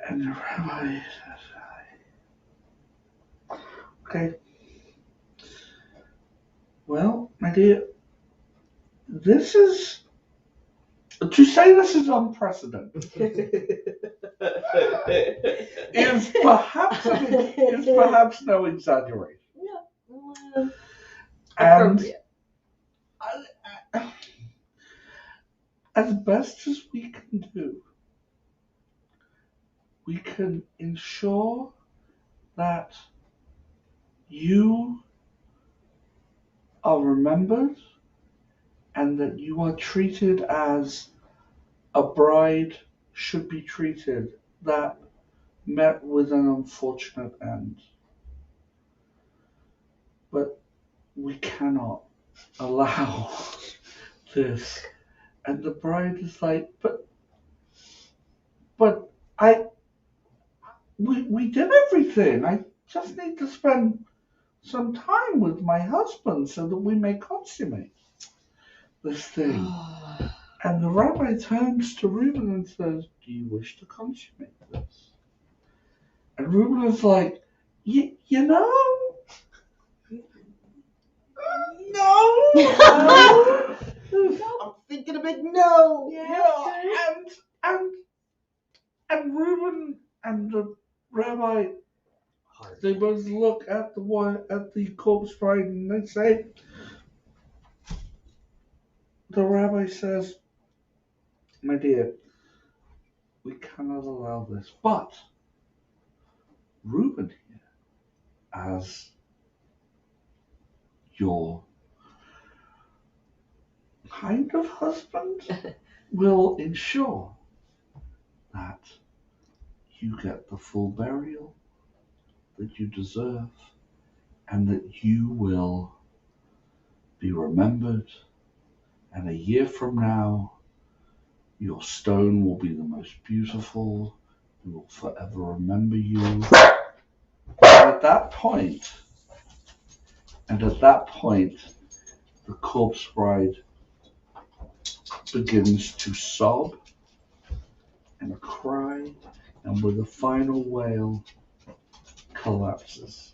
And the rabbi says, okay, well, my dear, this is, to say this is unprecedented is perhaps no exaggeration. Yeah. And Appropriate. as best as we can do, we can ensure that you are remembered and that you are treated as a bride should be treated that met with an unfortunate end. But we cannot allow this. And the bride is like, but we did everything. I just need to spend some time with my husband so that we may consummate this thing. And the rabbi turns to Reuben and says, do you wish to consummate this? And Reuben is like, you know, no. I'm thinking a big no. And Reuben and the rabbi, they both look at the corpse bride and they say, the rabbi says, my dear, we cannot allow this. But Reuben here, as your kind of husband, will ensure that you get the full burial that you deserve and that you will be remembered. And a year from now, your stone will be the most beautiful. We will forever remember you. And at that point, the corpse bride begins to sob and cry, and with a final wail, collapses.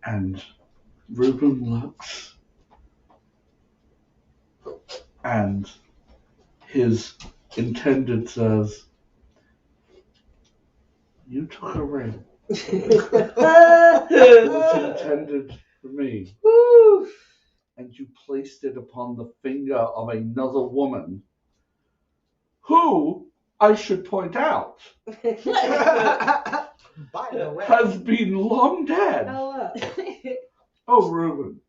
And Reuben looks, and his intended says, you took a ring. It was intended for me. Woo. And you placed it upon the finger of another woman, who, I should point out, has been long dead. Oh, Reuben,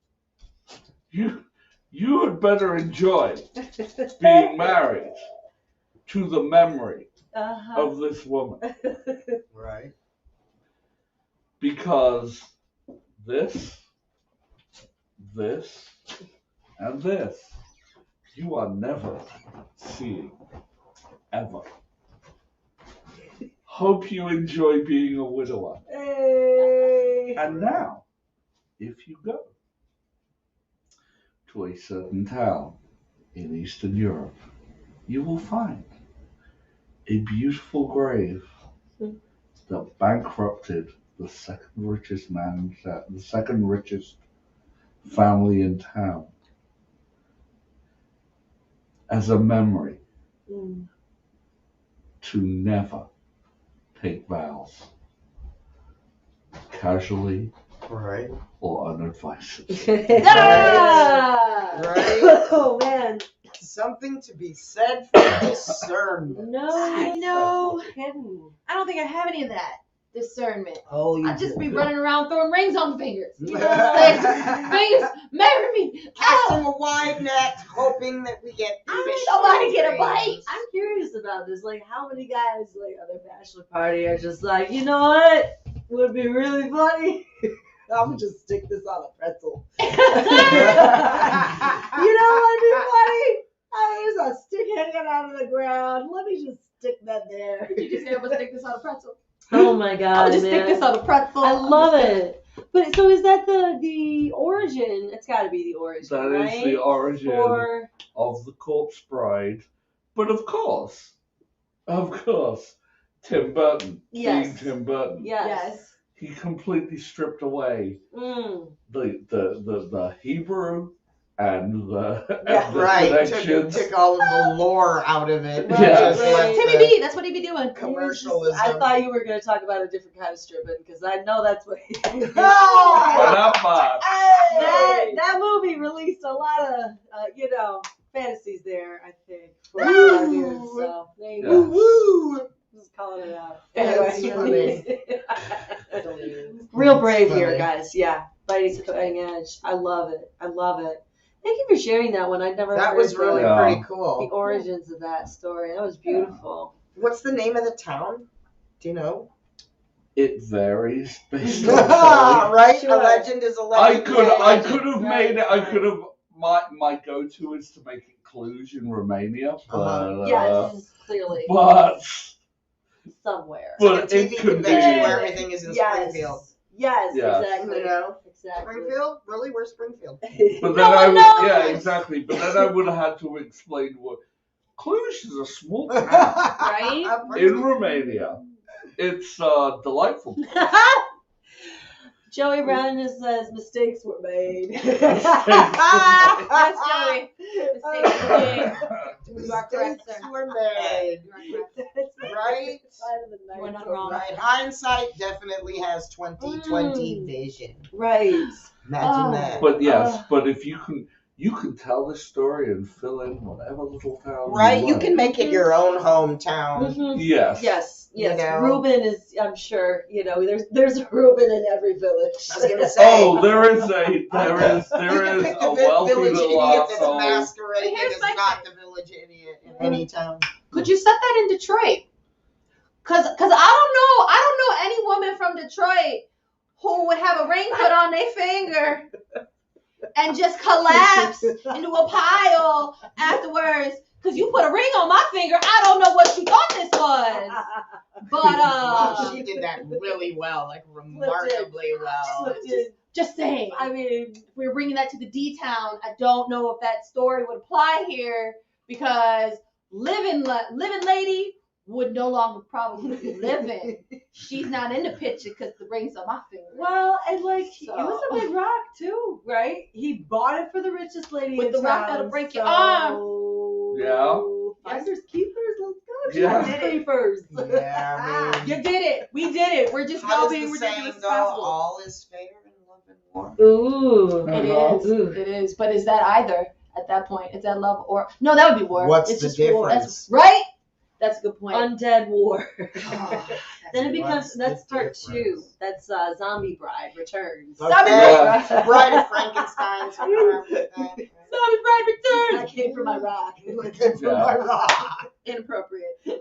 you had better enjoy being married to the memory of this woman. Right. Because this, and this, you are never seeing ever. Hope you enjoy being a widower. Hey. And now, if you go to a certain town in Eastern Europe, you will find a beautiful grave that bankrupted the second richest family in town. as a memory Mm. to never take vows casually Right. or unadvisedly. Ah! Right. Oh man. Something to be said for discernment. No, I know. kidding. I don't think I have any of that discernment. Oh, you I'd just do. be running around throwing rings on fingers. Casting Fingers, marry me. a wide net, hoping that we get fish. Somebody get a bite. I'm curious about this. Like, how many guys, like, on their bachelor party are just like, you know what? Would be really funny. I'm gonna just stick this on a pretzel. You know what'd be funny? There's a stick hanging out of the ground. Let me just stick that there. You just say, I'm gonna stick this on a pretzel. Oh my god, I'll just stick this on a pretzel. I love it. But so is that the origin? It's got to be the origin, That right? is the origin Or of the Corpse Bride. But of course, Tim Burton, being yes, Tim Burton, yes. he completely stripped away Mm. the Hebrew and the, Yeah, and the Right. connections. Took all of the lore out of it. Right, Just right. left Timmy the B, that's what he be doing. commercialism. I thought you were going to talk about a different kind of stripping because I know that's what. But not much. that movie released a lot of fantasies there. I think for a lot of dudes. So there you go. Woo! Just calling it out. That's Anyway. Real brave Funny. here, guys. Yeah, biting cutting edge. I love it. I love it. Thank you for sharing that one. I'd never That heard was really Yeah. pretty the cool. origins of that story. That was beautiful. What's the name of the town? Do you know? It varies based on the Right? Sure. A legend is a I legend. could have Right, made it. I right. could have. My go-to is to make it Cluj in Romania, but Yes, clearly. but Somewhere. Like a but TV it could convention be. where everything is in Springfield. Yes, Yeah. exactly. You know? Exactly. Springfield? Really? Where's Springfield? But No then one yeah, knows. exactly. But then I would have had to explain what Cluj is a small town Right? in Romania. It's delightful. Joey Brown just says mistakes were made. Yes, Joey. Mistakes were made. You are correct, Mistakes sir. were made. You are correct. Right? You are not wrong. Right. Hindsight definitely has 20/20 vision. Right. Imagine that. But yes, but if you can tell this story and fill in whatever little town. Right? You like. can make it your own hometown. Mhm. Yes. Yes, yes. You know? Reuben is, I'm sure, there's a Reuben in every village. I was gonna say. Oh, there is you a can pick the wealthy village little idiot that's asshole. masquerading But here's as my not the village idiot in any town. Could you set that in Detroit? Cause I don't know any woman from Detroit who would have a ring put on their finger and just collapse into a pile afterwards. Cause you put a ring on my finger. I don't know what you thought this was. But She did that really well, like remarkably well. just saying. I mean, If we were bringing that to the D town, I don't know if that story would apply here because living lady would no longer probably be living. She's not in the picture because the ring's on my finger. well, and like, it was So- a big rock too, right? He bought it for the richest lady With in the rock town, that'll break your so- arm. Yeah. Finders keepers, let's go. Yeah. She did it first. Yeah, I mean, You did it. We did it. We're just how all does being the saying ridiculous as go? possible. All is fair in love and war. Ooh. It Uh-huh. is. Ooh. It is. But is that either at that point? Is that love or no? That would be war. What's It's the just war. difference? That's right. That's a good point. Undead War. Oh, Then it becomes, What's the that's part difference? 2. That's Zombie Bride Returns. Okay. Zombie Yeah. Bride of Frankenstein. Zombie Bride returns. That came from my rock. Inappropriate. He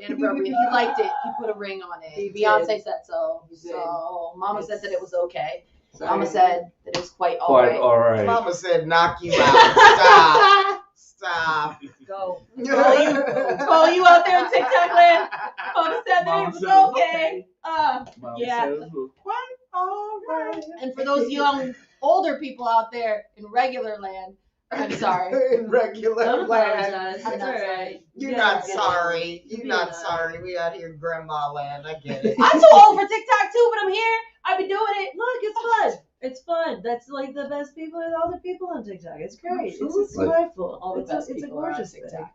liked it. He put a ring on it. He Beyonce did. said so. He did. So Mama said that it was okay. Sorry. Mama said that it was quite all Quite right. all right. Mama said, knock you out. Stop. Go. To all you out there in TikTok land, Mama said that it was okay. Mom Yeah. says it was quite All right. And for those young, older people out there in regular land, I'm sorry. In regular Don't land. apologize. I'm It's not alright. You're You not guys get it. sorry. You You're be not nice. sorry. We out here grandma land. I get it. I'm too old for TikTok too, but I'm here. I've been doing it. Look, it's fun. It's fun. That's like the best people and all the people on TikTok. It's great. It's Absolutely. delightful. All the it's best a, it's a people are on gorgeous thing. TikTok.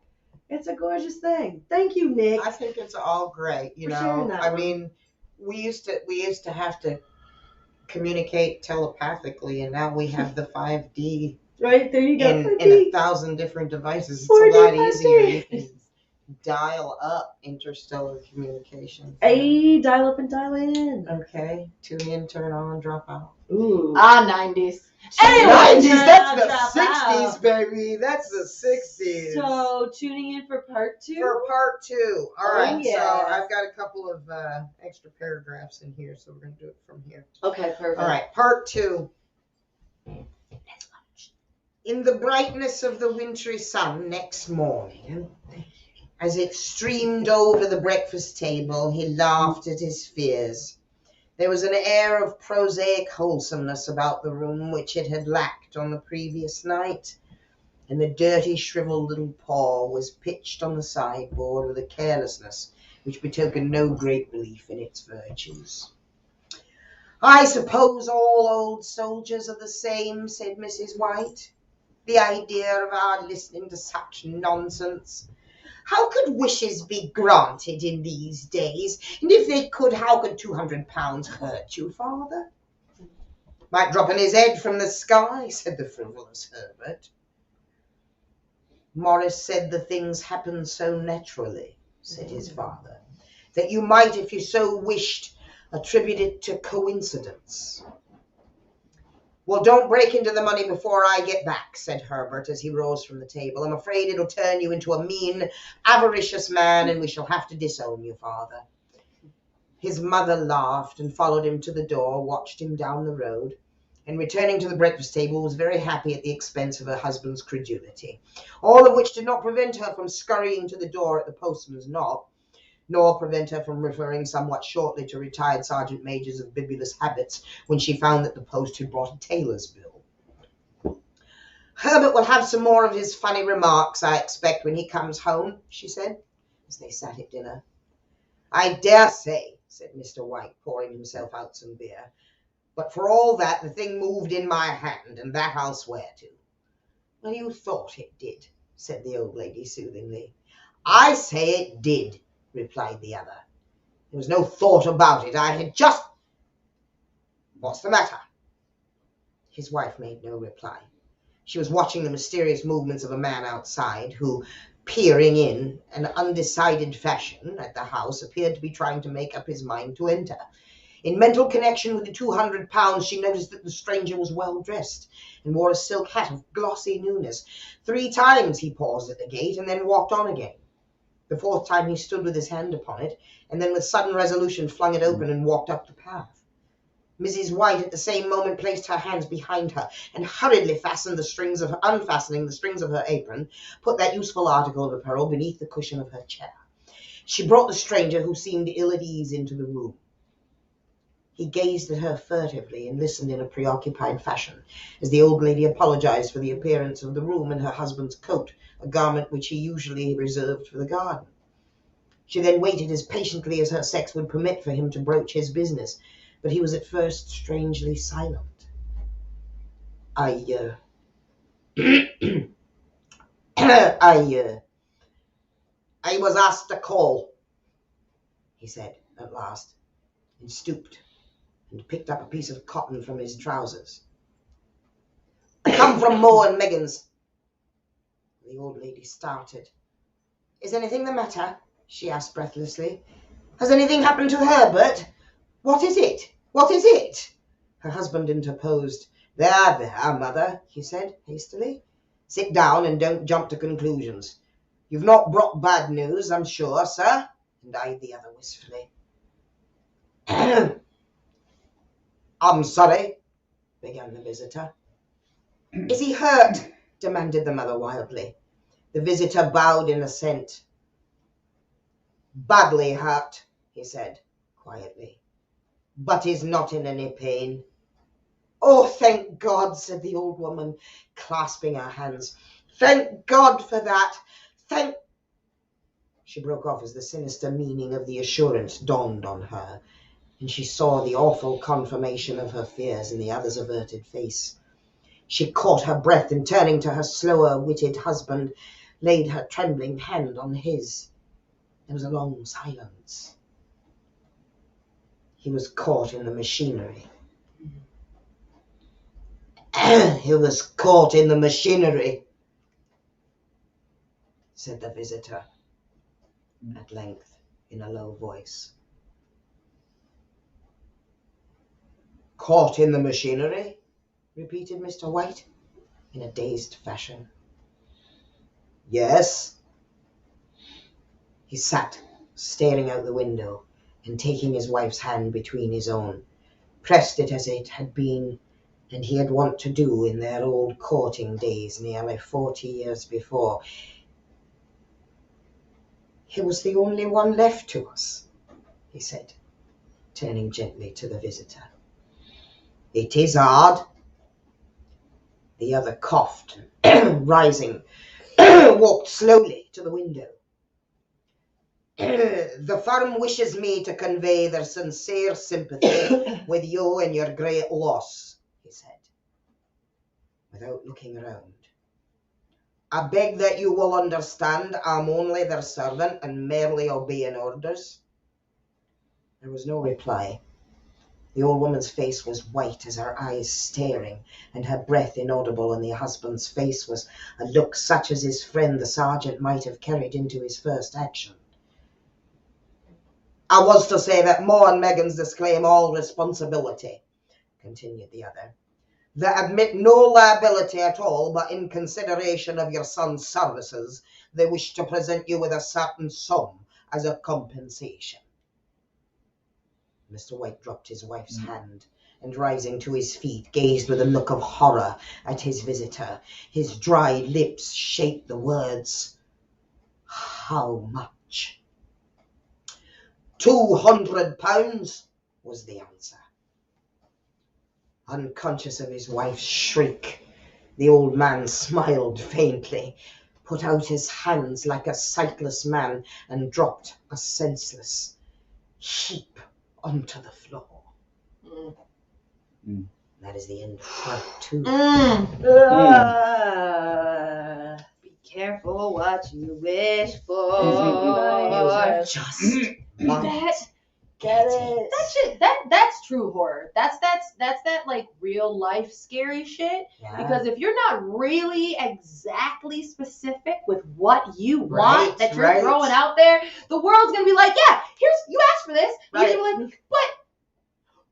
It's a gorgeous thing. Thank you, Nick. I think it's all great. You For know, sharing that I one. mean, we used to have to communicate telepathically, and now we have the 5D Right, there you go. in 1,000 different devices. It's a 4D, lot 5D. easier. You can dial up interstellar communication. Hey, dial up and dial in. Okay, tune in, turn on, drop out. Ooh. 90s. Anyway, 90s, turn that's out, the drop 60s, out. baby. That's the 60s. So, tuning in for part 2? For part 2. All Oh, right, yes. so I've got a couple of extra paragraphs in here, so we're going to do it from here. Okay, perfect. All right, part 2. In the brightness of the wintry sun next morning, as it streamed over the breakfast table, he laughed at his fears. There was an air of prosaic wholesomeness about the room which it had lacked on the previous night, and the dirty, shriveled little paw was pitched on the sideboard with a carelessness which betokened no great belief in its virtues. I suppose all old soldiers are the same, said Mrs. White. The idea of our listening to such nonsense. How could wishes be granted in these days? And if they could, how could £200 hurt you, father? Might drop on his head from the sky, said the frivolous Herbert. Morris said the things happened so naturally, said his father, that you might, if you so wished, attribute it to coincidence. Well, don't break into the money before I get back, said Herbert as he rose from the table. I'm afraid it'll turn you into a mean, avaricious man, and we shall have to disown you, father. His mother laughed and followed him to the door, watched him down the road, and returning to the breakfast table was very happy at the expense of her husband's credulity, all of which did not prevent her from scurrying to the door at the postman's knock, nor prevent her from referring somewhat shortly to retired sergeant majors of bibulous habits when she found that the post had brought a tailor's bill. Herbert will have some more of his funny remarks, I expect, when he comes home, she said, as they sat at dinner. I dare say, said Mr. White, pouring himself out some beer, but for all that, the thing moved in my hand, and that I'll swear to. Well, you thought it did, said the old lady soothingly. I say it did, replied the other. There was no thought about it. I had just... What's the matter? His wife made no reply. She was watching the mysterious movements of a man outside who, peering in an undecided fashion at the house, appeared to be trying to make up his mind to enter. In mental connection with the £200, she noticed that the stranger was well dressed and wore a silk hat of glossy newness. 3 times he paused at the gate and then walked on again. The 4th time he stood with his hand upon it, and then with sudden resolution flung it open and walked up the path. Mrs. White at the same moment placed her hands behind her and hurriedly unfastening the strings of her apron, put that useful article of apparel beneath the cushion of her chair. She brought the stranger, who seemed ill at ease, into the room. He gazed at her furtively and listened in a preoccupied fashion, as the old lady apologized for the appearance of the room and her husband's coat, a garment which he usually reserved for the garden. She then waited as patiently as her sex would permit for him to broach his business, but he was at first strangely silent. I was asked to call, he said at last, and stooped and picked up a piece of cotton from his trousers. I come from Moe and Megan's. The old lady started. Is anything the matter? She asked breathlessly. Has anything happened to Herbert? What is it? What is it? Her husband interposed. There, mother, he said hastily. Sit down and don't jump to conclusions. You've not brought bad news, I'm sure, sir, and eyed the other wistfully. I'm sorry, began the visitor. Is he hurt? Demanded the mother wildly. The visitor bowed in assent. Badly hurt, he said quietly, but he's not in any pain. Oh, thank God, said the old woman, clasping her hands. Thank God for that. She broke off as the sinister meaning of the assurance dawned on her, and she saw the awful confirmation of her fears in the other's averted face. She caught her breath and, turning to her slower-witted husband, laid her trembling hand on his. There was a long silence. He was caught in the machinery. He was caught in the machinery, said the visitor at length in a low voice. Caught in the machinery? Repeated Mr. White in a dazed fashion. Yes. He sat staring out the window and taking his wife's hand between his own, pressed it as it had been and he had wont to do in their old courting days nearly 40 years before. He was the only one left to us, he said, turning gently to the visitor. It is hard. The other coughed, rising, walked slowly to the window. The firm wishes me to convey their sincere sympathy with you and your great loss, he said, without looking around. I beg that you will understand I'm only their servant and merely obeying orders. There was no reply. The old woman's face was white as her eyes staring, and her breath inaudible, and the husband's face was a look such as his friend the sergeant might have carried into his first action. I was to say that Mo and Meggins disclaim all responsibility, continued the other. They admit no liability at all, but in consideration of your son's services, they wish to present you with a certain sum as a compensation. Mr. White dropped his wife's hand and, rising to his feet, gazed with a look of horror at his visitor. His dry lips shaped the words, How much? £200 was the answer. Unconscious of his wife's shriek, the old man smiled faintly, put out his hands like a sightless man, and dropped a senseless heap onto the floor. That is the end of part 2. Be careful what you wish for. Just Get it. That shit, that's true horror. That's that like real life scary shit. Yeah. Because if you're not really exactly specific with what you want Right, that you're right. throwing out there, the world's gonna be like, yeah, here's you asked for this. And Right. you're gonna be like,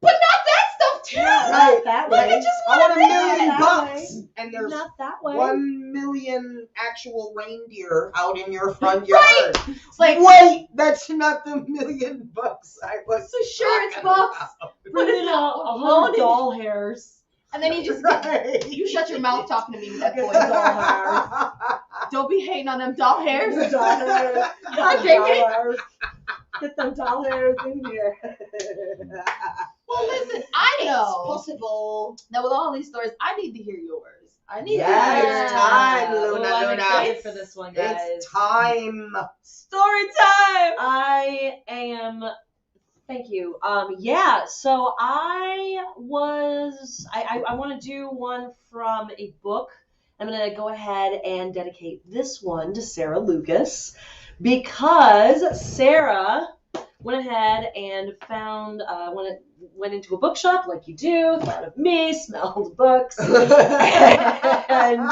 but not that stuff too. Right. That Like way. I just I want want $1 million that bucks, way. and there's Not that way. 1 million actual reindeer out in your front yard. It's like, Wait, that's not the $1 million I was. so sure it's talking bucks, about. but it's a not. hundred doll hairs. And then you just Right. you shut your mouth talking to me with that Get voice. the doll hairs. Don't be hating on them doll hairs. The doll hairs. Hi, Doll baby. hairs. Get them doll hairs in here. Well, listen, I know Possible. that with all these stories, I need to hear yours. I need Yeah, to hear it's time, Oh, Luna, I'm Luna. excited for this one, guys. It's time. Story time. I am. Thank you. Yeah. So I want to do one from a book. I'm gonna go ahead and dedicate this one to Sarah Lucas because Sarah went ahead and found went into a bookshop like you do, thought of me, smelled books, and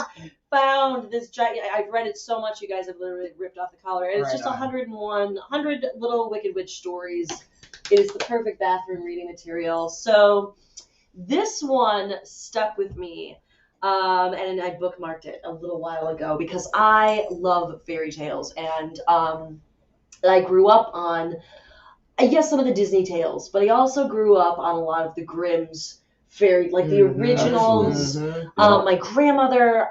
found this giant. I've read it so much, you guys have literally ripped off the collar. And it's Right just on. 100 little Wicked Witch stories. It is the perfect bathroom reading material. So this one stuck with me. And I bookmarked it a little while ago because I love fairy tales, and I grew up on, I guess, some of the Disney tales, but I also grew up on a lot of the Grimm's fairy, like the originals. Mhm. My grandmother,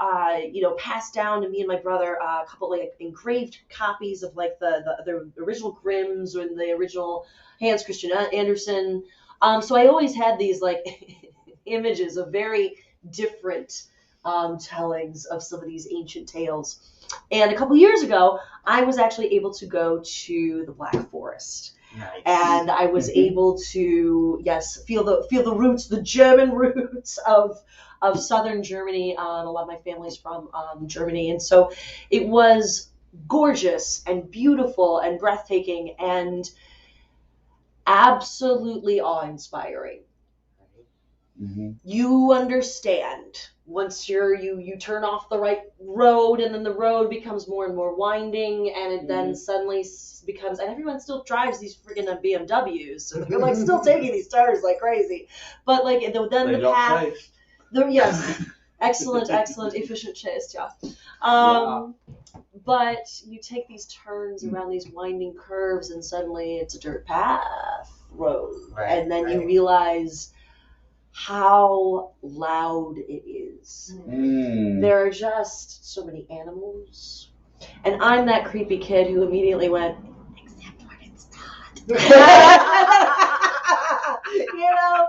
passed down to me and my brother a couple like engraved copies of like the original Grimm's and the original Hans Christian Andersen. So I always had these like images of very different tellings of some of these ancient tales. And a couple years ago, I was actually able to go to the Black Forest. Nice. And I was able to, yes, feel the roots, the German roots of southern Germany. A lot of my family's from Germany, and so it was gorgeous and beautiful and breathtaking and absolutely awe-inspiring. Mm-hmm. You understand once you turn off the right road, and then the road becomes more and more winding, and it then suddenly becomes, and everyone still drives these freaking BMWs, so they're like still taking these turns like crazy, but like then They the got path, chased. yes, excellent, efficient chase, yeah. But you take these turns around these winding curves, and suddenly it's a dirt path road, and then you realize how loud it is. There are just so many animals, and I'm that creepy kid who immediately went, except when it's not. You know,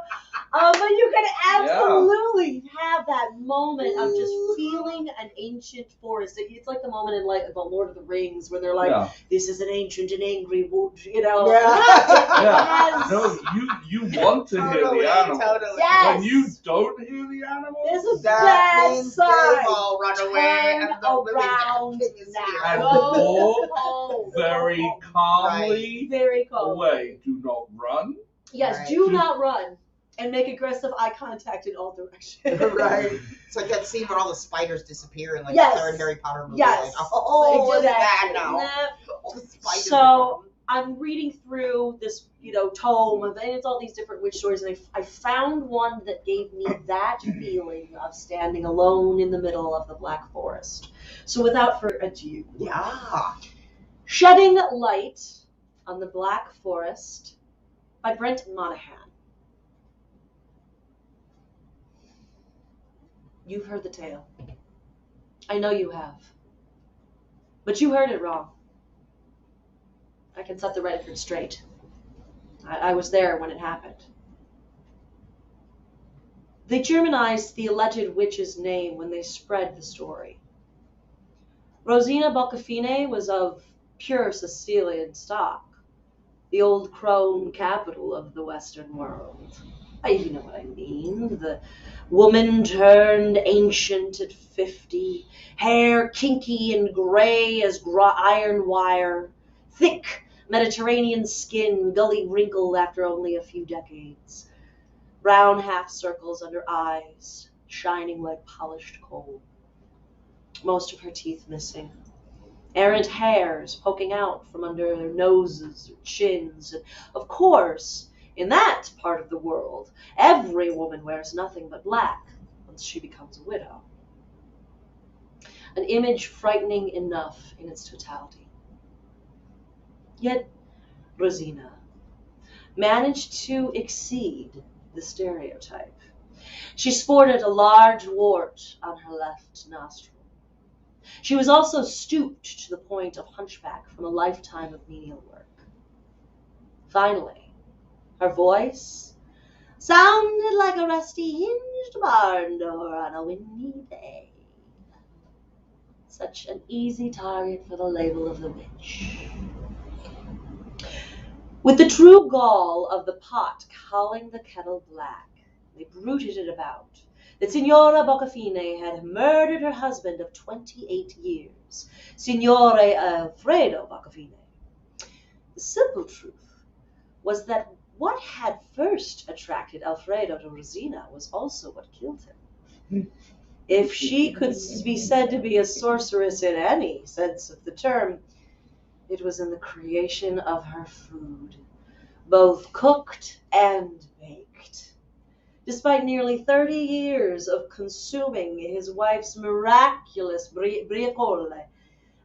but you can absolutely have that moment of just feeling an ancient forest. It's like the moment in like the Lord of the Rings where they're like, "This is an ancient and angry wood," you know. No, you want to hear the animals. Totally. Yes. When you don't hear the animals, This is That bad means sign. they've all run away, Turn and the living around thing is now. and here. walk very calmly Very calm. away. Do not run. Yes, Right. do not run and make aggressive eye contact in all directions. Right. It's like that scene where all the spiders disappear in like Yes. the third Harry Potter movie. Yes. Like, oh, it's Exactly. bad now. Nah. All the spiders So are gone. I'm reading through this, tome of, and it's all these different witch stories, and I found one that gave me that feeling of standing alone in the middle of the Black Forest. So without further ado, Shedding Light on the Black Forest by Brent Monaghan. You've heard the tale. I know you have. But you heard it wrong. I can set the record straight. I was there when it happened. They Germanized the alleged witch's name when they spread the story. Rosina Boccafine was of pure Sicilian stock, the old crone capital of the Western world. You know what I mean. The woman turned ancient at 50, hair kinky and gray as iron wire, thick Mediterranean skin gully wrinkled after only a few decades, brown half circles under eyes, shining like polished coal, most of her teeth missing, errant hairs poking out from under their noses or chins, and of course, in that part of the world, every woman wears nothing but black once she becomes a widow. An image frightening enough in its totality. Yet, Rosina managed to exceed the stereotype. She sported a large wart on her left nostril. She was also stooped to the point of hunchback from a lifetime of menial work. Finally, her voice sounded like a rusty hinged barn door on a windy day. Such an easy target for the label of the witch. With the true gall of the pot calling the kettle black, they bruited it about that Signora Boccafine had murdered her husband of 28 years, Signore Alfredo Boccafine. The simple truth was that what had first attracted Alfredo to Rosina was also what killed him. If she could be said to be a sorceress in any sense of the term, it was in the creation of her food, both cooked and baked. Despite nearly 30 years of consuming his wife's miraculous briacole,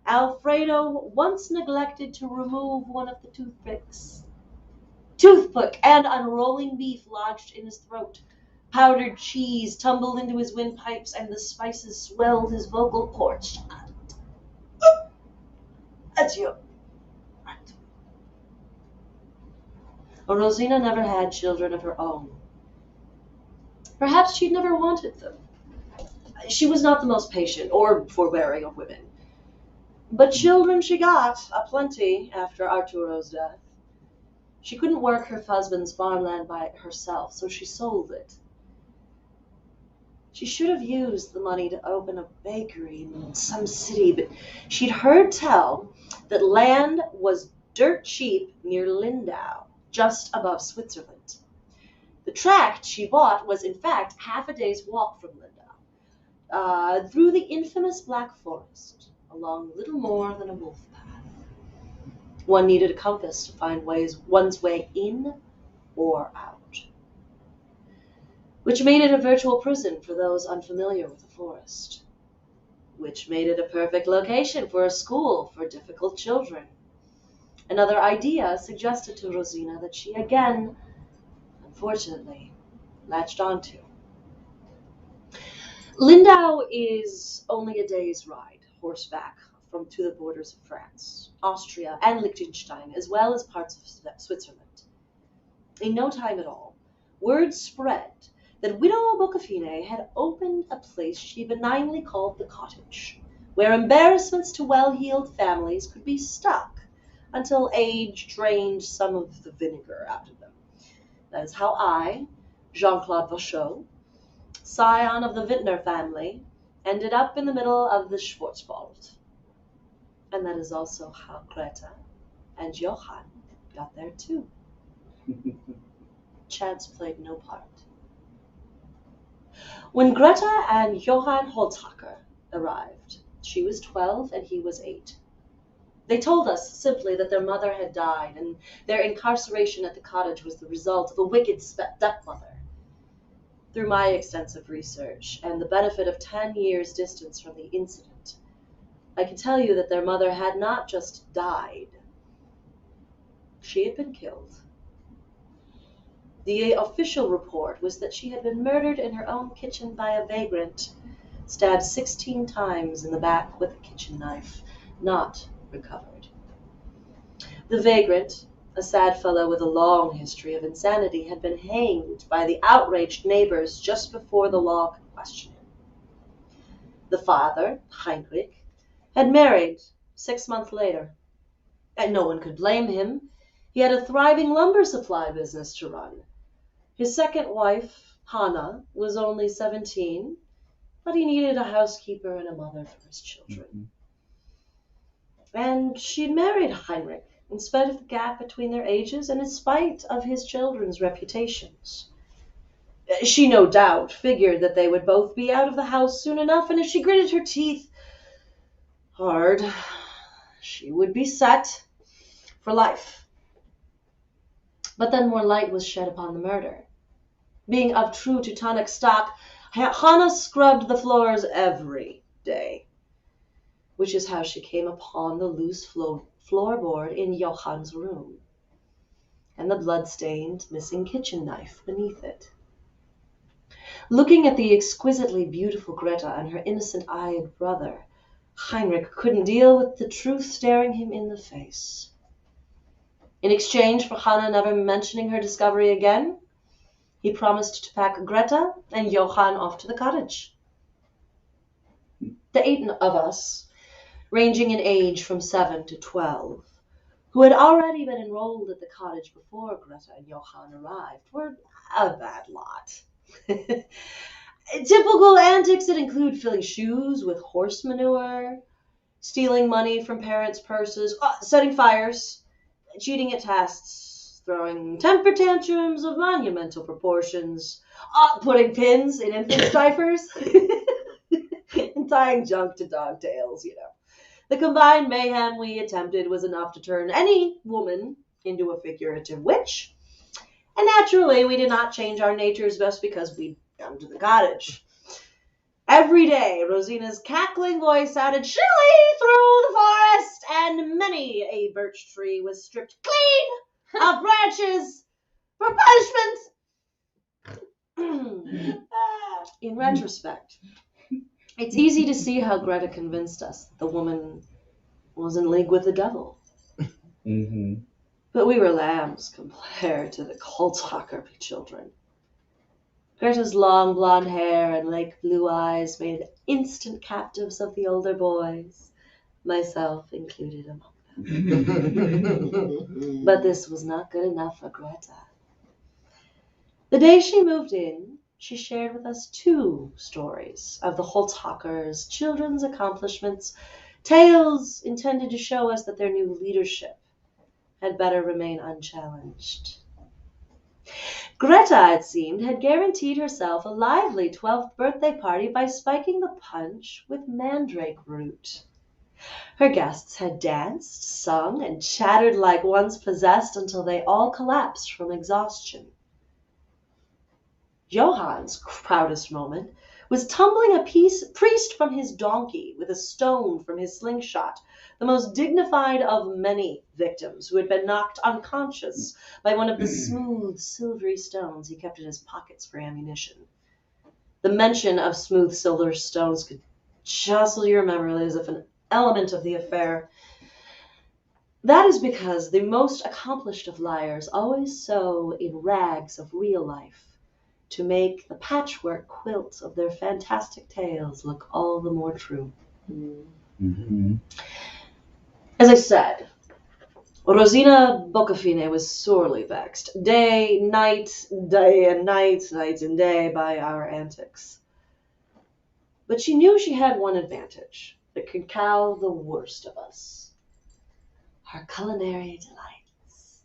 Alfredo once neglected to remove one of the toothpicks. Toothpick and unrolling beef lodged in his throat. Powdered cheese tumbled into his windpipes, and the spices swelled his vocal cords. Adieu. Rosina never had children of her own. Perhaps she'd never wanted them. She was not the most patient or forbearing of women. But children she got, aplenty, after Arturo's death. She couldn't work her husband's farmland by herself, so she sold it. She should have used the money to open a bakery in some city, but she'd heard tell that land was dirt cheap near Lindau, just above Switzerland. The tract she bought was, in fact, half a day's walk from Lindau, through the infamous Black Forest, along little more than a wolf path. One needed a compass to find one's way in or out, which made it a virtual prison for those unfamiliar with the forest, which made it a perfect location for a school for difficult children. Another idea suggested to Rosina that she again, unfortunately, latched onto. Lindau is only a day's ride, horseback, to the borders of France, Austria, and Liechtenstein, as well as parts of Switzerland. In no time at all, word spread that Widow Boccafine had opened a place she benignly called the cottage, where embarrassments to well-heeled families could be stuck until age drained some of the vinegar out of them. That is how I, Jean-Claude Vachot, scion of the Vintner family, ended up in the middle of the Schwarzwald. And that is also how Greta and Johann got there too. Chance played no part. When Greta and Johann Holzhacker arrived, she was 12 and he was 8. They told us simply that their mother had died, and their incarceration at the cottage was the result of a wicked stepmother. Through my extensive research and the benefit of 10 years' distance from the incident, I can tell you that their mother had not just died. She had been killed. The official report was that she had been murdered in her own kitchen by a vagrant, stabbed 16 times in the back with a kitchen knife, not recovered. The vagrant, a sad fellow with a long history of insanity, had been hanged by the outraged neighbors just before the law could question him. The father, Heinrich, had married 6 months later, and no one could blame him. He had a thriving lumber supply business to run. His second wife, Hannah, was only 17, but he needed a housekeeper and a mother for his children. And she'd married Heinrich in spite of the gap between their ages and in spite of his children's reputations. She no doubt figured that they would both be out of the house soon enough, and if she gritted her teeth hard, she would be set for life. But then more light was shed upon the murder. Being of true Teutonic stock, Hannah scrubbed the floors every day, which is how she came upon the loose floorboard in Johann's room, and the blood-stained, missing kitchen knife beneath it. Looking at the exquisitely beautiful Greta and her innocent-eyed brother, Heinrich couldn't deal with the truth staring him in the face. In exchange for Hannah never mentioning her discovery again, he promised to pack Greta and Johann off to the cottage. The 8 of us, ranging in age from 7 to 12, who had already been enrolled at the cottage before Greta and Johann arrived, were a bad lot. Typical antics that include filling shoes with horse manure, stealing money from parents' purses, setting fires, cheating at tests, throwing temper tantrums of monumental proportions, putting pins in infant diapers, and tying junk to dog tails, The combined mayhem we attempted was enough to turn any woman into a figurative witch. And naturally, we did not change our natures just because we'd come to the cottage. Every day, Rosina's cackling voice sounded shrilly through the forest, and many a birch tree was stripped clean of branches for punishment. In retrospect, it's easy to see how Greta convinced us that the woman was in league with the devil. Mm-hmm. But we were lambs compared to the Holzhacker children. Greta's long blonde hair and lake blue eyes made instant captives of the older boys, myself included among them. But this was not good enough for Greta. The day she moved in, she shared with us 2 stories of the Holzhakers' children's accomplishments, tales intended to show us that their new leadership had better remain unchallenged. Greta, it seemed, had guaranteed herself a lively 12th birthday party by spiking the punch with mandrake root. Her guests had danced, sung, and chattered like once possessed until they all collapsed from exhaustion. Johann's proudest moment was tumbling a priest from his donkey with a stone from his slingshot, the most dignified of many victims who had been knocked unconscious by one of the smooth, silvery stones he kept in his pockets for ammunition. The mention of smooth silver stones could jostle your memory as if an element of the affair. That is because the most accomplished of liars always sew in rags of real life to make the patchwork quilt of their fantastic tales look all the more true. Mm-hmm. As I said, Rosina Boccafine was sorely vexed, day and night, night and day, by our antics. But she knew she had one advantage that could cow the worst of us: her culinary delights.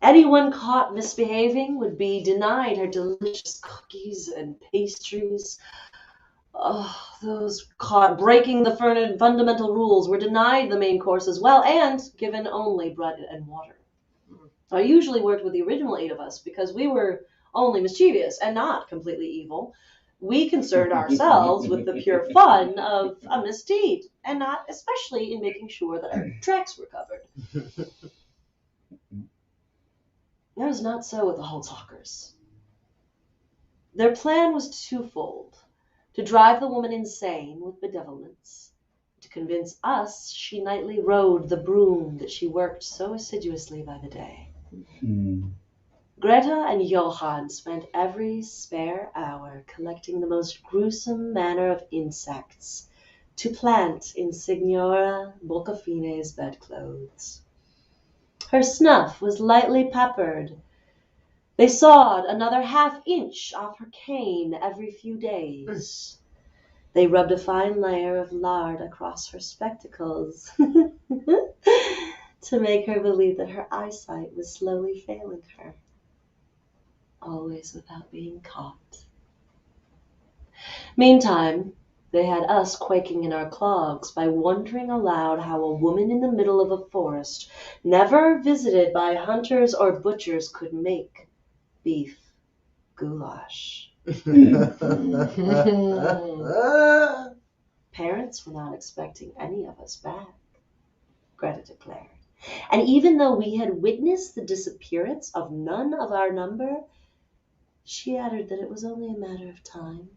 Anyone caught misbehaving would be denied her delicious cookies and pastries. Those caught breaking the fundamental rules were denied the main course as well, and given only bread and water. I usually worked with the original 8 of us because we were only mischievous and not completely evil. We concerned ourselves with the pure fun of a misdeed, and not especially in making sure that our tracks were covered. That was not so with the Holzhakers. Their plan was twofold: to drive the woman insane with bedevilments, to convince us she nightly rode the broom that she worked so assiduously by the day. Greta and Johann spent every spare hour collecting the most gruesome manner of insects to plant in Signora Boccafine's bedclothes. Her snuff was lightly peppered. They sawed another half-inch off her cane every few days. They rubbed a fine layer of lard across her spectacles to make her believe that her eyesight was slowly failing her, always without being caught. Meantime, they had us quaking in our clogs by wondering aloud how a woman in the middle of a forest, never visited by hunters or butchers, could make beef goulash. Parents were not expecting any of us back, Greta declared. And even though we had witnessed the disappearance of none of our number, she added that it was only a matter of time.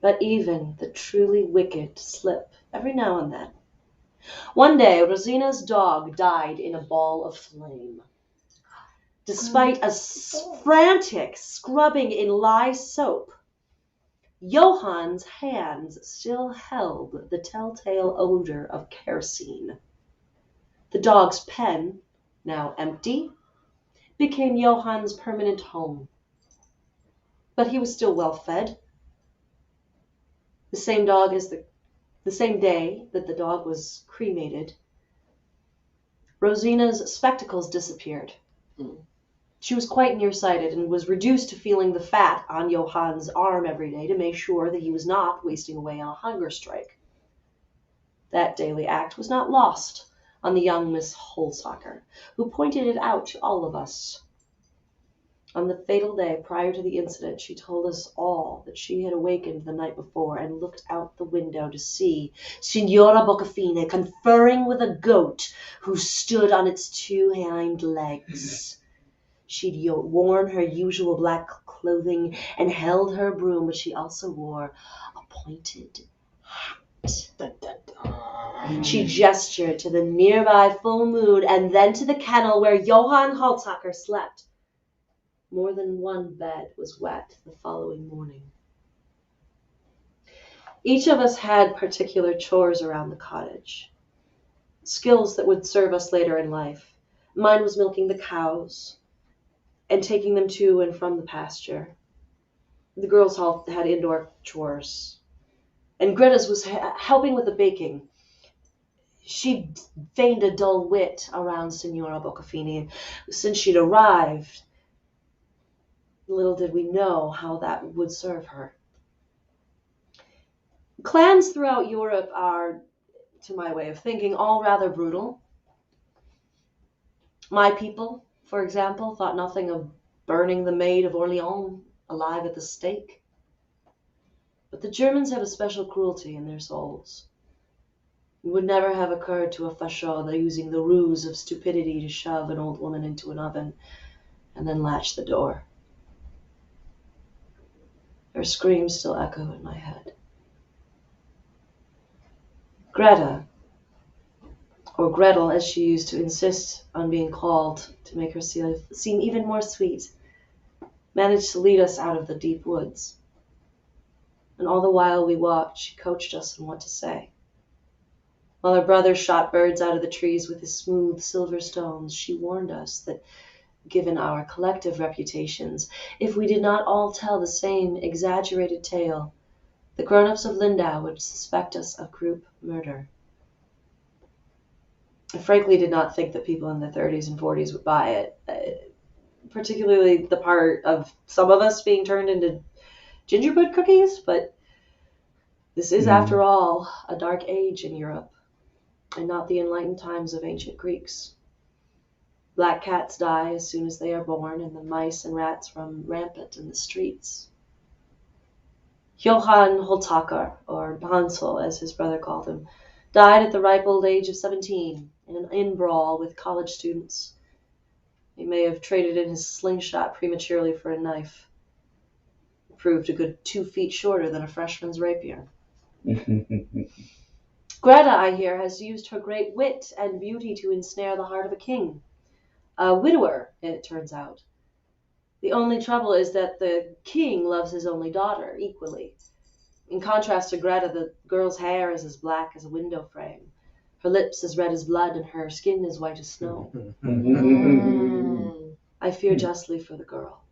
But even the truly wicked slip every now and then. One day, Rosina's dog died in a ball of flame. Despite a frantic scrubbing in lye soap, Johann's hands still held the telltale odor of kerosene. The dog's pen, now empty, became Johann's permanent home. But he was still well fed. The same day that the dog was cremated, Rosina's spectacles disappeared. She was quite nearsighted and was reduced to feeling the fat on Johann's arm every day to make sure that he was not wasting away on a hunger strike. That daily act was not lost on the young Miss Holzhacker, who pointed it out to all of us. On the fatal day prior to the incident, she told us all that she had awakened the night before and looked out the window to see Signora Boccafine conferring with a goat who stood on its 2 hind legs. She'd worn her usual black clothing and held her broom, but she also wore a pointed hat. She gestured to the nearby full moon and then to the kennel where Johann Holzhacker slept. More than one bed was wet the following morning. Each of us had particular chores around the cottage. skills that would serve us later in life. Mine was milking the cows and taking them to and from the pasture. The girls all had indoor chores. And Greta's was helping with the baking. She feigned a dull wit around Signora Boccafini. Since she'd arrived, little did we know how that would serve her. Clans throughout Europe are, to my way of thinking, all rather brutal. My people, for example, thought nothing of burning the Maid of Orleans alive at the stake. But the Germans have a special cruelty in their souls. It would never have occurred to a Fachot using the ruse of stupidity to shove an old woman into an oven and then latch the door. Her screams still echo in my head. Greta, or Gretel as she used to insist on being called to make her seem even more sweet, managed to lead us out of the deep woods. And all the while we walked, she coached us on what to say. While her brother shot birds out of the trees with his smooth silver stones, she warned us that, given our collective reputations, if we did not all tell the same exaggerated tale, the grown-ups of Lindau would suspect us of group murder. I frankly did not think that people in their 30s and 40s would buy it, particularly the part of some of us being turned into gingerbread cookies, but this is, after all, a dark age in Europe, and not the enlightened times of ancient Greeks. Black cats die as soon as they are born, and the mice and rats run rampant in the streets. Johann Holtaker, or Hansel as his brother called him, died at the ripe old age of 17 in an in-brawl with college students. He may have traded in his slingshot prematurely for a knife. It proved a good 2 feet shorter than a freshman's rapier. Greta, I hear, has used her great wit and beauty to ensnare the heart of a king. A widower, it turns out. The only trouble is that the king loves his only daughter equally. In contrast to Greta, the girl's hair is as black as a window frame, her lips as red as blood, and her skin as white as snow. I fear justly for the girl,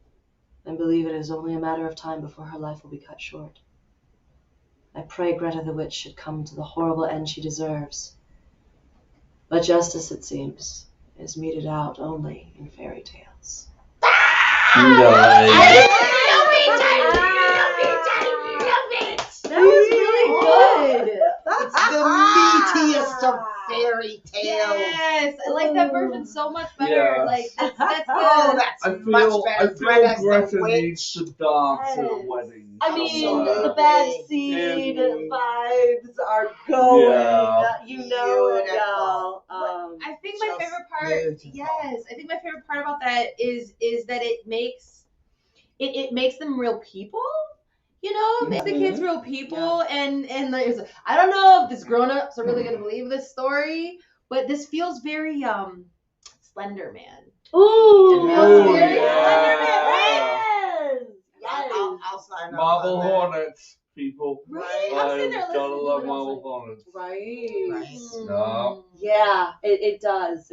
and believe it is only a matter of time before her life will be cut short. I pray Greta the witch should come to the horrible end she deserves. But justice, it seems, is meted out only in fairy tales. That was really good. It's the meatiest of fairy tales. Yes, I like that version so much better. Yes. Like that's Oh, good. that's I much feel better. Greta's the Greta witch. needs to dance at a Yes. wedding. I mean, Absolutely. the bad seed vibes are going. Yeah. You know it, Beautiful. y'all. I think my Just favorite part. beautiful. Yes, I think my favorite part about that is that it makes them real people. You know, it makes the kids real people, and there's, I don't know if these grown-ups are really gonna believe this story, but this feels very Slender Man. Ooh, It feels very yeah. Slender Man, right? Yes. I'll sign up. Marble on that. Hornets, people. Right? I'm sitting there I've listening gotta to love it, I was Marble like, Hornets. Right. No. Yeah, it does.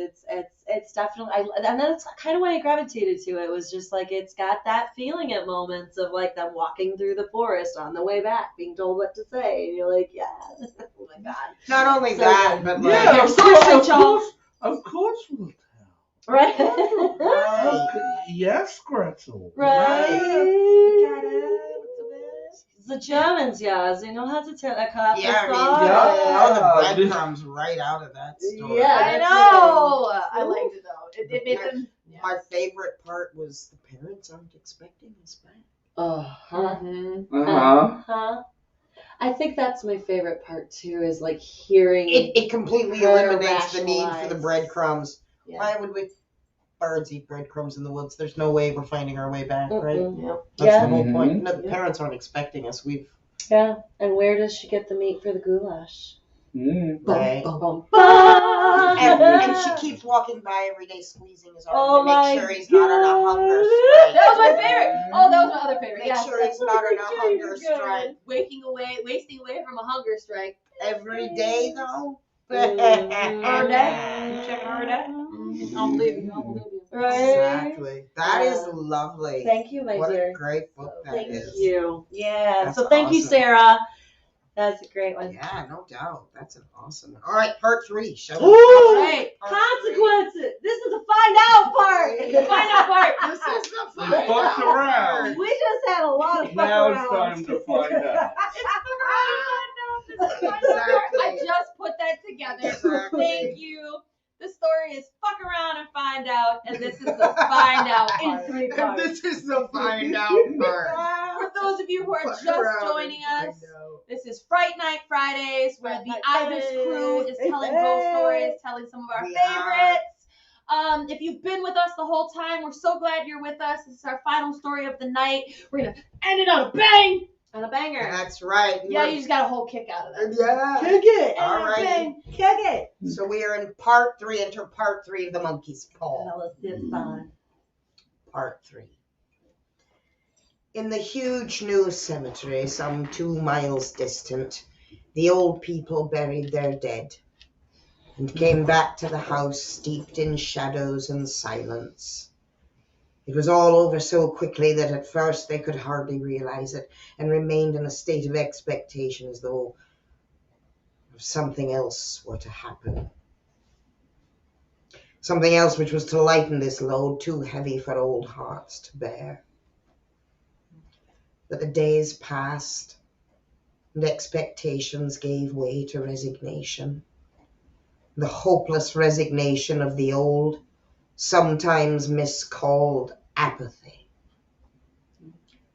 It's definitely, and that's kind of why I gravitated to it. Was just like it's got that feeling at moments of like them walking through the forest on the way back, being told what to say, and you're like, yeah, oh my god. Not only So that, good. but like, Yeah, You're of so course, right, of y'all. course, of course we'll tell. Right. Yes, Gretel. Right. The Germans, yeah, they know how to tell a cop. yeah, I mean, Yeah. throw the breadcrumbs right out of that story. Yeah. I know. I liked it though. It made them. My favorite part was the parents aren't expecting us back. Uh-huh. I think that's my favorite part too, is like hearing It completely her eliminates the need for the rationalize. breadcrumbs. Yeah. Why would we? Birds eat breadcrumbs in the woods. There's no way we're finding our way back, right? Mm-mm. That's Yeah. the whole point. No, the Yeah. parents aren't expecting us. We've Yeah. And where does she get the meat for the goulash? right. Bum, And she keeps walking by every day, squeezing his arm Oh to make my sure he's not on a hunger God. strike. That was my favorite. Oh, that was my other favorite. Make Yes. sure he's not on a hunger strike. Wasting away from a hunger strike. Every day, though. Our day? You checking our day? I'll believe you. I'll believe you. Right? Exactly. That is lovely. Thank you, my What dear. a great book that Thank is. you. Yeah. That's So thank you, awesome. Sarah. That's a great one. Yeah, no doubt. That's an awesome. All right, part 3. Shall we? Ooh, All right. consequences. This is the find out part. The find out part. This is the We find fucked out around. part. We just had a lot of fuck Now it's arounds. time to find out. Exactly. I just put that together. Exactly. Thank you. The story is fuck around and find out, and this is the find out In part. 3 And parts. this is the find out part. For those of you who are Fuck just around joining and us, find out. this is Fright Night Fridays, where Fright the Night Ibis crew is telling ghost stories, telling some of our We are. favorites. If you've been with us the whole time, we're so glad you're with us. This is our final story of the night. We're gonna end it on a bang. On a banger. That's right. Yeah, you just got a whole kick out of that. Yeah. Kick it. All right. Bang. Kick it. So we are in part 3, enter part 3 of The Monkey's Paw. Well, it's fun. Part 3. In the huge new cemetery, some 2 miles distant, the old people buried their dead and came back to the house steeped in shadows and silence. It was all over so quickly that at first they could hardly realize it and remained in a state of expectation as though something else were to happen. Something else which was to lighten this load too heavy for old hearts to bear. But the days passed, and expectations gave way to resignation. The hopeless resignation of the old, sometimes miscalled apathy.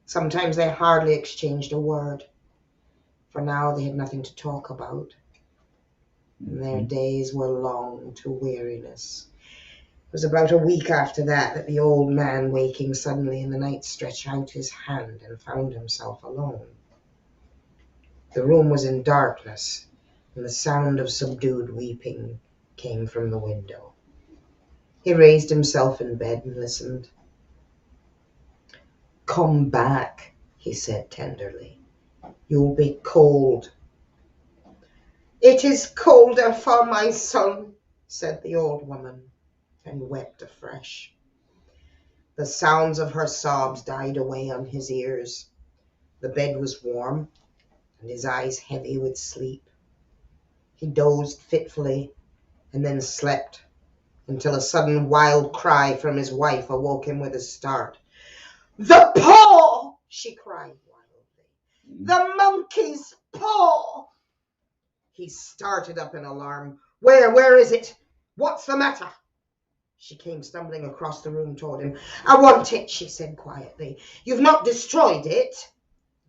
Sometimes they hardly exchanged a word, for now they had nothing to talk about, and their days were long to weariness. It was about a week after that the old man, waking suddenly in the night, stretched out his hand and found himself alone. The room was in darkness, and the sound of subdued weeping came from the window. He raised himself in bed and listened. "Come back," he said tenderly. "You'll be cold." "It is colder for my son," said the old woman, and wept afresh. The sounds of her sobs died away on his ears. The bed was warm, and his eyes heavy with sleep. He dozed fitfully, and then slept, until a sudden wild cry from his wife awoke him with a start. "The paw!" she cried wildly. "The monkey's paw!" He started up in alarm. Where is it? What's the matter?" She came stumbling across the room toward him. "I want it," she said quietly. "You've not destroyed it?"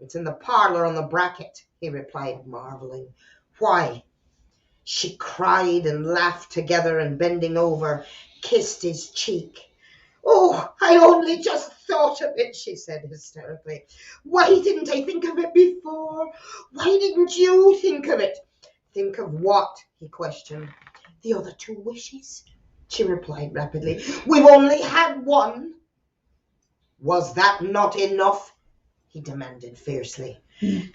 "It's in the parlor on the bracket," he replied, marveling. "Why?" She cried and laughed together, and bending over, kissed his cheek. "Oh, I only just thought of it," she said hysterically. "Why didn't I think of it before? Why didn't you think of it?" "Think of what?" he questioned. "The other 2 wishes," she replied rapidly. "We've only had one." "Was that not enough?" he demanded fiercely.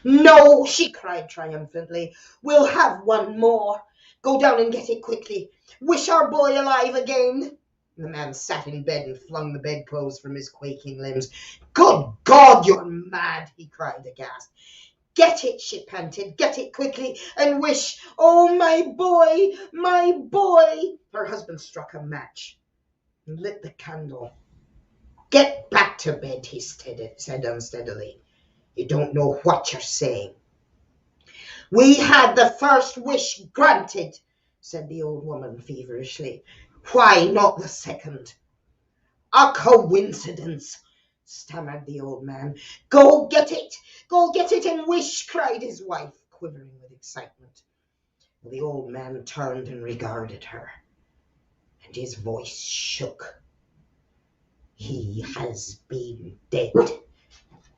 "No," she cried triumphantly. "We'll have one more. Go down and get it quickly. Wish our boy alive again." The man sat in bed and flung the bedclothes from his quaking limbs. "Good God, you're mad," he cried aghast. "Get it," she panted. "Get it quickly and wish. Oh, my boy, my boy." Her husband struck a match and lit the candle. "Get back to bed," he said unsteadily. "You don't know what you're saying." "We had the first wish granted," said the old woman feverishly. "Why not the second?" "A coincidence," stammered the old man. Go get it and wish," cried his wife, quivering with excitement. The old man turned and regarded her, and his voice shook. "He has been dead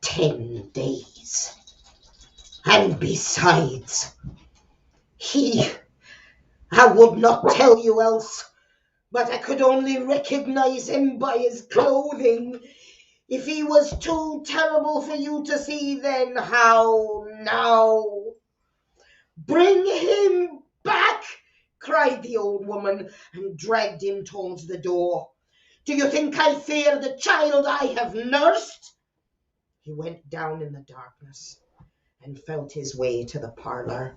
10 days. And besides, I would not tell you else, but I could only recognize him by his clothing. If he was too terrible for you to see, then how now? Bring him back," cried the old woman, and dragged him towards the door. "Do you think I fear the child I have nursed?" He went down in the darkness and felt his way to the parlour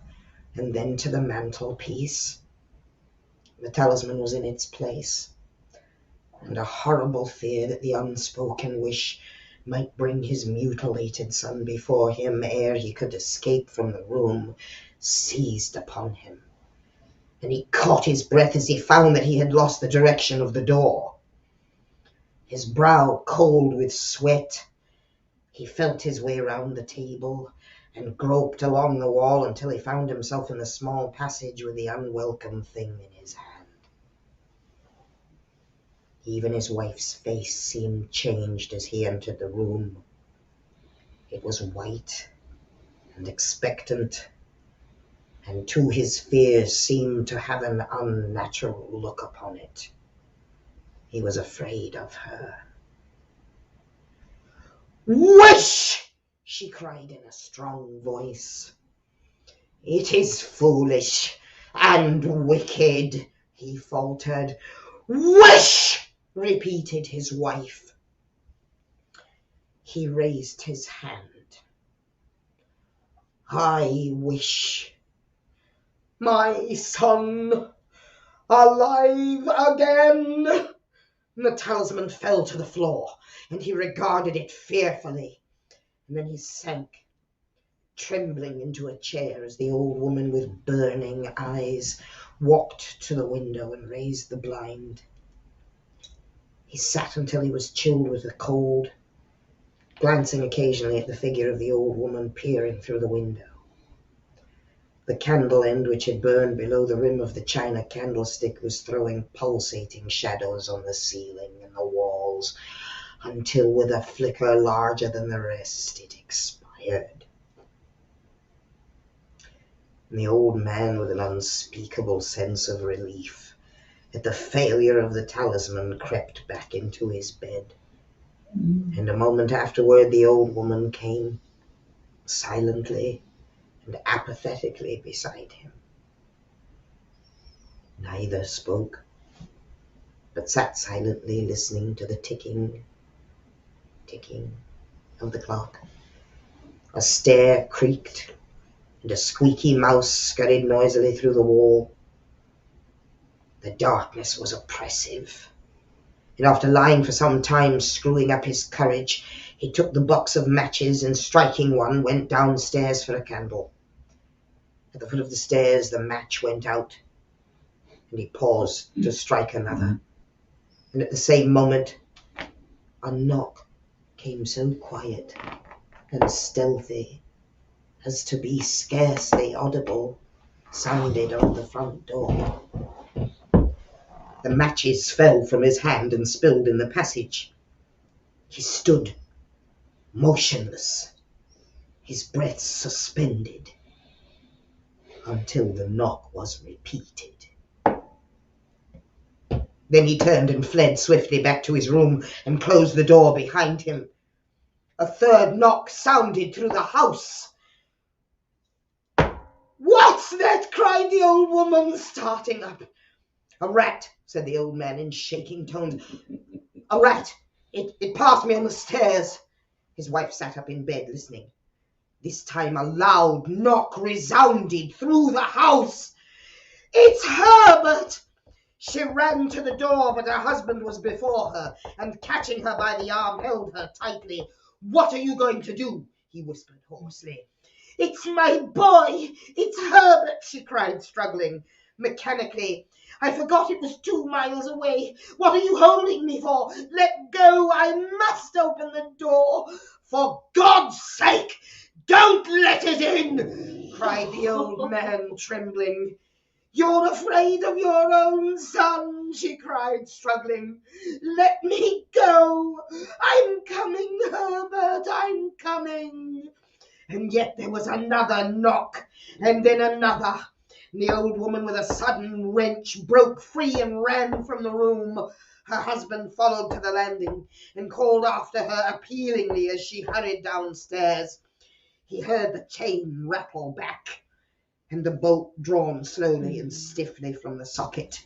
and then to the mantelpiece. The talisman was in its place, and a horrible fear that the unspoken wish might bring his mutilated son before him ere he could escape from the room seized upon him, and he caught his breath as he found that he had lost the direction of the door. His brow cold with sweat, he felt his way round the table and groped along the wall until he found himself in the small passage with the unwelcome thing in his hand. Even his wife's face seemed changed as he entered the room. It was white and expectant, and to his fears seemed to have an unnatural look upon it. He was afraid of her. "Wish!" she cried in a strong voice. "It is foolish and wicked," he faltered. "Wish!" repeated his wife. He raised his hand. "I wish my son alive again." The talisman fell to the floor, and he regarded it fearfully. And then he sank, trembling, into a chair as the old woman with burning eyes walked to the window and raised the blind. He sat until he was chilled with the cold, glancing occasionally at the figure of the old woman peering through the window. The candle end which had burned below the rim of the china candlestick was throwing pulsating shadows on the ceiling and the walls, until with a flicker larger than the rest it expired. And the old man, with an unspeakable sense of relief at the failure of the talisman, crept back into his bed. And a moment afterward the old woman came, silently and apathetically, beside him. Neither spoke, but sat silently listening to the ticking of the clock. A stair creaked, and a squeaky mouse scurried noisily through the wall. The darkness was oppressive, and after lying for some time screwing up his courage, he took the box of matches and, striking one, went downstairs for a candle. At the foot of the stairs the match went out, and he paused to strike another. And at the same moment a knock came, so quiet and stealthy as to be scarcely audible, sounded on the front door. The matches fell from his hand and spilled in the passage. He stood motionless, his breath suspended, until the knock was repeated. Then he turned and fled swiftly back to his room and closed the door behind him. A third knock sounded through the house. "What's that?" cried the old woman, starting up. "A rat," said the old man in shaking tones. "A rat. It passed me on the stairs." His wife sat up in bed, listening. This time a loud knock resounded through the house. "It's Herbert!" She ran to the door, but her husband was before her, and catching her by the arm, held her tightly. "What are you going to do?" he whispered hoarsely. "It's my boy! It's Herbert!" she cried, struggling mechanically. "I forgot it was 2 miles away. What are you holding me for? Let go! I must open the door. For God's sake, don't let it in!" cried the old man, trembling. "You're afraid of your own son," she cried, struggling. "Let me go. I'm coming, Herbert, I'm coming." And yet there was another knock, and then another. And the old woman, with a sudden wrench, broke free and ran from the room. Her husband followed to the landing and called after her appealingly as she hurried downstairs. He heard the chain rattle back, and the bolt drawn slowly and stiffly from the socket.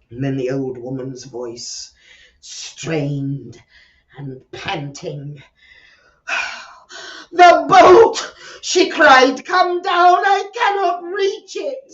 And then the old woman's voice, strained and panting. "The bolt!" she cried. "Come down, I cannot reach it."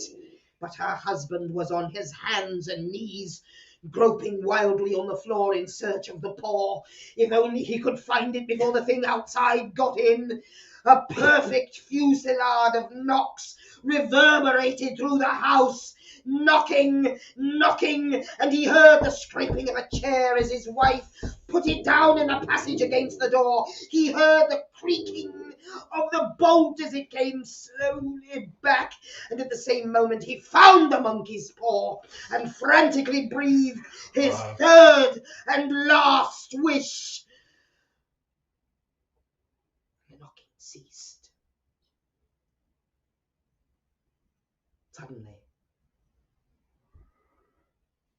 But her husband was on his hands and knees, groping wildly on the floor in search of the paw. If only he could find it before the thing outside got in. A perfect fusillade of knocks reverberated through the house. Knocking, knocking, and he heard the scraping of a chair as his wife put it down in the passage against the door. He heard the creaking of the bolt as it came slowly back, and at the same moment he found the monkey's paw and frantically breathed his third and last wish. The knocking ceased. Suddenly,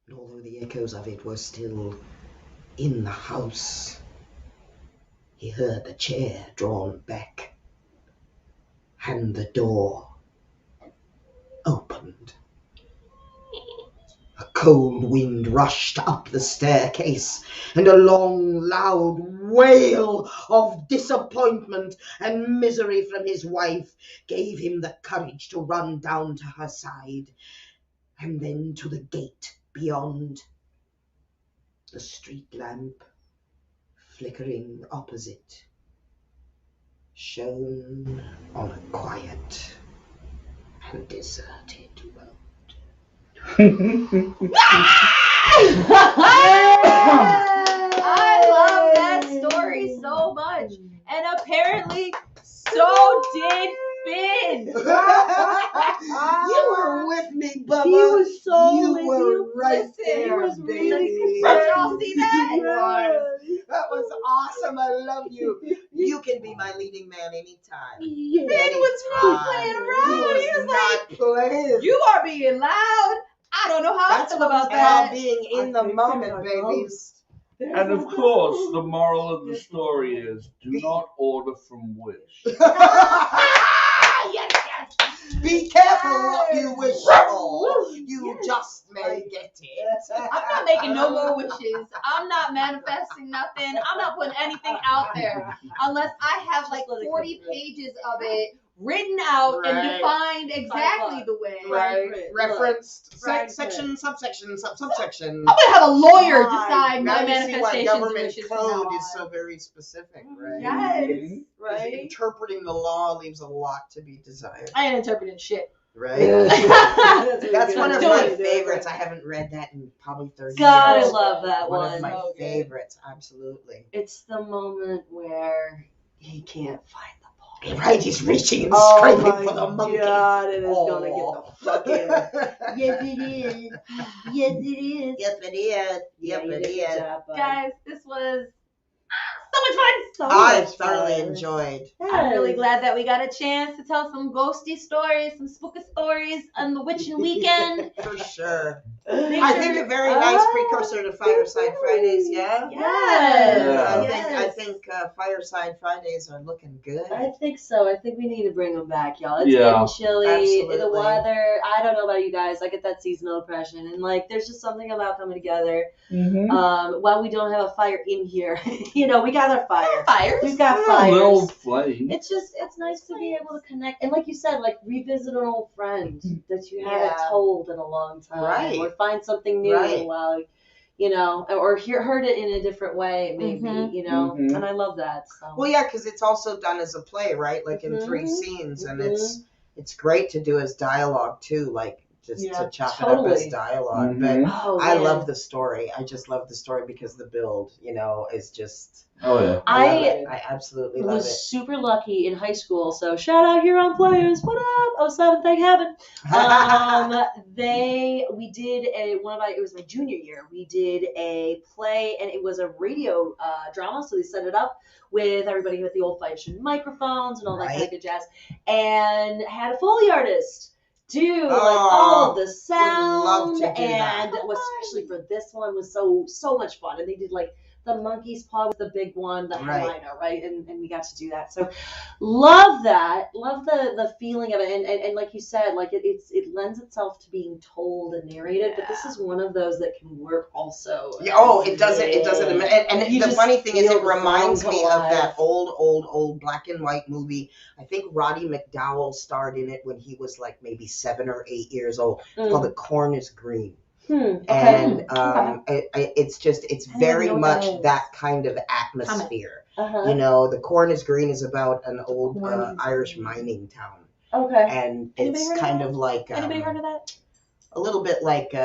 and although the echoes of it were still in the house, he heard the chair drawn back and the door opened. A cold wind rushed up the staircase, and a long, loud wail of disappointment and misery from his wife gave him the courage to run down to her side, and then to the gate beyond. The street lamp, flickering opposite, shone on a quiet and deserted road. I love that story so much. And apparently, so did Finn. You were with me, Bubba. He was so You with were you. right Listen, there, he was baby. really good. Did y'all see that? You was. That was awesome. I love you. You can be my leading man anytime. Finn was not playing around. He was not playing. You are being loud. I don't know how That's I feel about called that. being in the moment, babies. And of course, the moral of the story is do not order from Wish. Yes, yes. Be careful what you wish for. You just may get it. I'm not making no more wishes. I'm not manifesting nothing. I'm not putting anything out there unless I have like 40 pages of it written out and Right. defined exactly the way. Right. Referenced Right. section, subsection, subsection. I'm gonna have a lawyer Right. decide Now my you see why manifestations and government wishes from now code is on. so very specific, right? Yes. Because Right? interpreting the law leaves a lot to be desired. I ain't interpreting shit. Right? That's That's one of Do my it. favorites. I haven't read that in probably 30 God, I years. love that One one. of my So good. favorites, absolutely. It's the moment where he can't find the ball. Right, he's reaching and Oh scraping my for the monkey. God, it is Oh. gonna get the fuck in. Yes, it is. Yes, it is. Yep, it is. Yeah, Yep, you it did a good is. job, bud. Guys, this was so much fun. So I much thoroughly fun. enjoyed. I'm really Yes. glad that we got a chance to tell some ghosty stories, some spooky stories on the witching weekend. For sure. Make I sure think to- a very nice precursor to Fireside Fridays, yeah? Yes. I think Fireside Fridays are looking good. I think so. I think we need to bring them back, y'all. It's Yeah. getting chilly. Absolutely. The weather. I don't know about you guys. I get that seasonal depression, and like, there's just something about coming together. While we don't have a fire in here, we got our fire. Fires. We've got A little fires. flame. It's nice to be able to connect, and like you said, like revisit an old friend that you haven't Yeah. told in a long time, Right. or find something new. Right. While or heard it in a different way, maybe. Mhm. And I love that. So. Well, yeah, because it's also done as a play, right? Like in 3 scenes, and it's great to do as dialogue too, like just to chop it up as totally. dialogue. Mhm. But Oh, I man. love the story. I just love the story because the build, is just. Oh, yeah. I love it. I absolutely love was it. super lucky in high school. So shout out here on Players. What up? 07, thank heaven. We did it was my junior year. We did a play, and it was a radio drama. So they set it up with everybody with the old fashioned microphones and all that kind of good jazz, and had a Foley artist do like all of the sound, love to do and that. especially for this one was so much fun. And they did like the monkey's paw was the big one, the Right. headliner, right? And we got to do that. So love that. Love the feeling of it. And like you said, like it lends itself to being told and narrated, but this is one of those that can work also. Yeah, oh, it doesn't. And You the just funny thing is, feel it the reminds song me come of alive. that old black and white movie. I think Roddy McDowell starred in it when he was like maybe 7 or 8 years old. It's called The Corn is Green. Okay. And it's I very don't know what that much is. that kind of atmosphere. Uh-huh. You know, The Corn is Green is about an old Corn is Irish Green. mining town, Okay. and Anybody it's heard of kind that? of like Anybody heard of that? a little bit like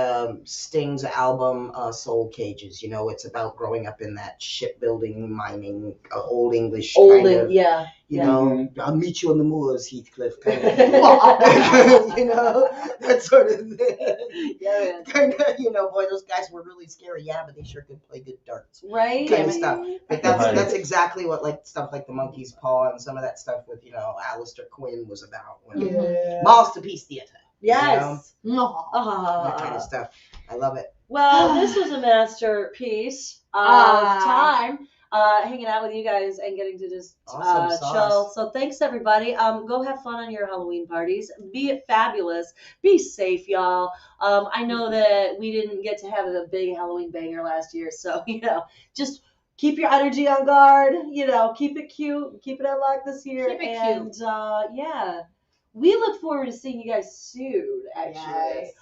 Sting's album Soul Cages. You know, it's about growing up in that shipbuilding, mining, old English kind of. Yeah. You know, I'll meet you on the moors, Heathcliff, kind of. You know, that sort of thing. Yeah. Kind of, you know, boy, those guys were really scary. Yeah, but they sure could play good darts. Right. Kind of stuff. But Right. that's exactly what like stuff like the Monkey's Paw and some of that stuff with, you know, Alistair Quinn was about. When Masterpiece Theatre. Yes. No. That kind of stuff. I love it. Well, this was a masterpiece of time hanging out with you guys and getting to just Awesome sauce. chill. So thanks, everybody. Go have fun on your Halloween parties. Be fabulous. Be safe, y'all. I know that we didn't get to have a big Halloween banger last year, so, you know, just keep your energy on guard. You know, keep it cute. Keep it unlocked this year. Keep it and, yeah. We look forward to seeing you guys soon, actually. Yes.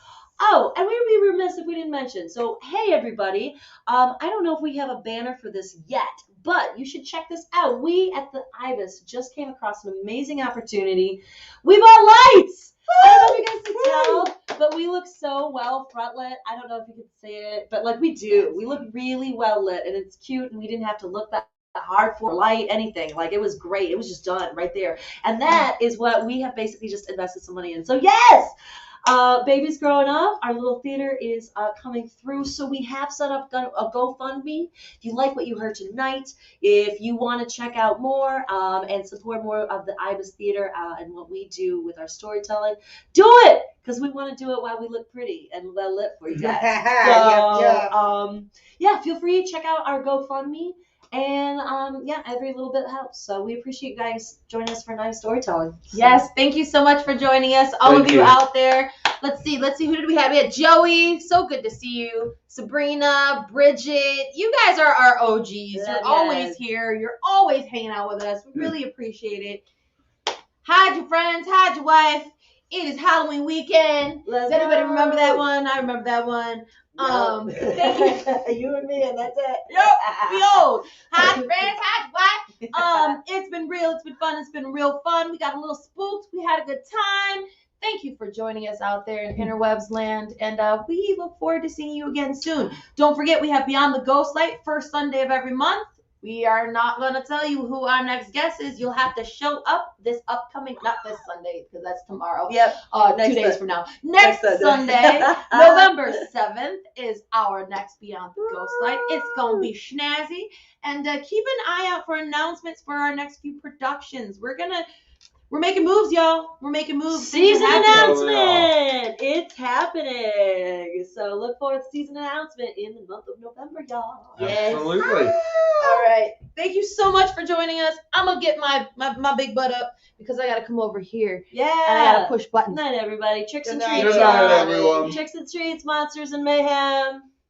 Oh, and we'd be remiss if we didn't mention. So, hey, everybody. I don't know if we have a banner for this yet, but you should check this out. We at the Ibis just came across an amazing opportunity. We bought lights! I don't know if you guys can tell, but we look so well front lit. I don't know if you can see it, but like we do. We look really well lit, and it's cute, and we didn't have to look that hard for light, anything. Like, it was great. It was just done right there. And that is what we have basically just invested some money in. So, yes! Baby's growing up. Our little theater is coming through. So we have set up a GoFundMe. If you like what you heard tonight, if you want to check out more and support more of the Ibis Theater and what we do with our storytelling, do it! Because we want to do it while we look pretty and well lit for you guys. So, yeah, feel free to check out our GoFundMe. And yeah, every little bit helps. So we appreciate you guys joining us for Night of Storytelling. Yes, thank you so much for joining us, all Thank of you you. out there. Let's see, who did we have? We had Joey, so good to see you. Sabrina, Bridget, you guys are our OGs. You're always here. You're always hanging out with us. We really appreciate it. Hide your friends, hide your wife. It is Halloween weekend. Does anybody remember that one? I remember that one. Thank you. You and me, and that's it. Yep, we old. Hide your friends, hide your wife. It's been real. It's been fun. It's been real fun. We got a little spooked. We had a good time. Thank you for joining us out there in Interwebs land, and we look forward to seeing you again soon. Don't forget, we have Beyond the Ghost Light, first Sunday of every month. We are not going to tell you who our next guest is. You'll have to show up this upcoming, not this Sunday, because that's tomorrow. Yep. 2 days from now. Next Sunday, November 7th, is our next Beyond the Ghost Light. It's going to be snazzy. And keep an eye out for announcements for our next few productions. We're making moves, y'all. We're making moves. Season Things are happening. announcement! It's happening. So look forward to season announcement in the month of November, y'all. Yes. Absolutely. All right. Thank you so much for joining us. I'm going to get my big butt up because I got to come over here. Yeah. And I got to push Good buttons. night, everybody. Tricks and Good treats. night, Good night, y'all. everyone. Tricks and treats, monsters and mayhem.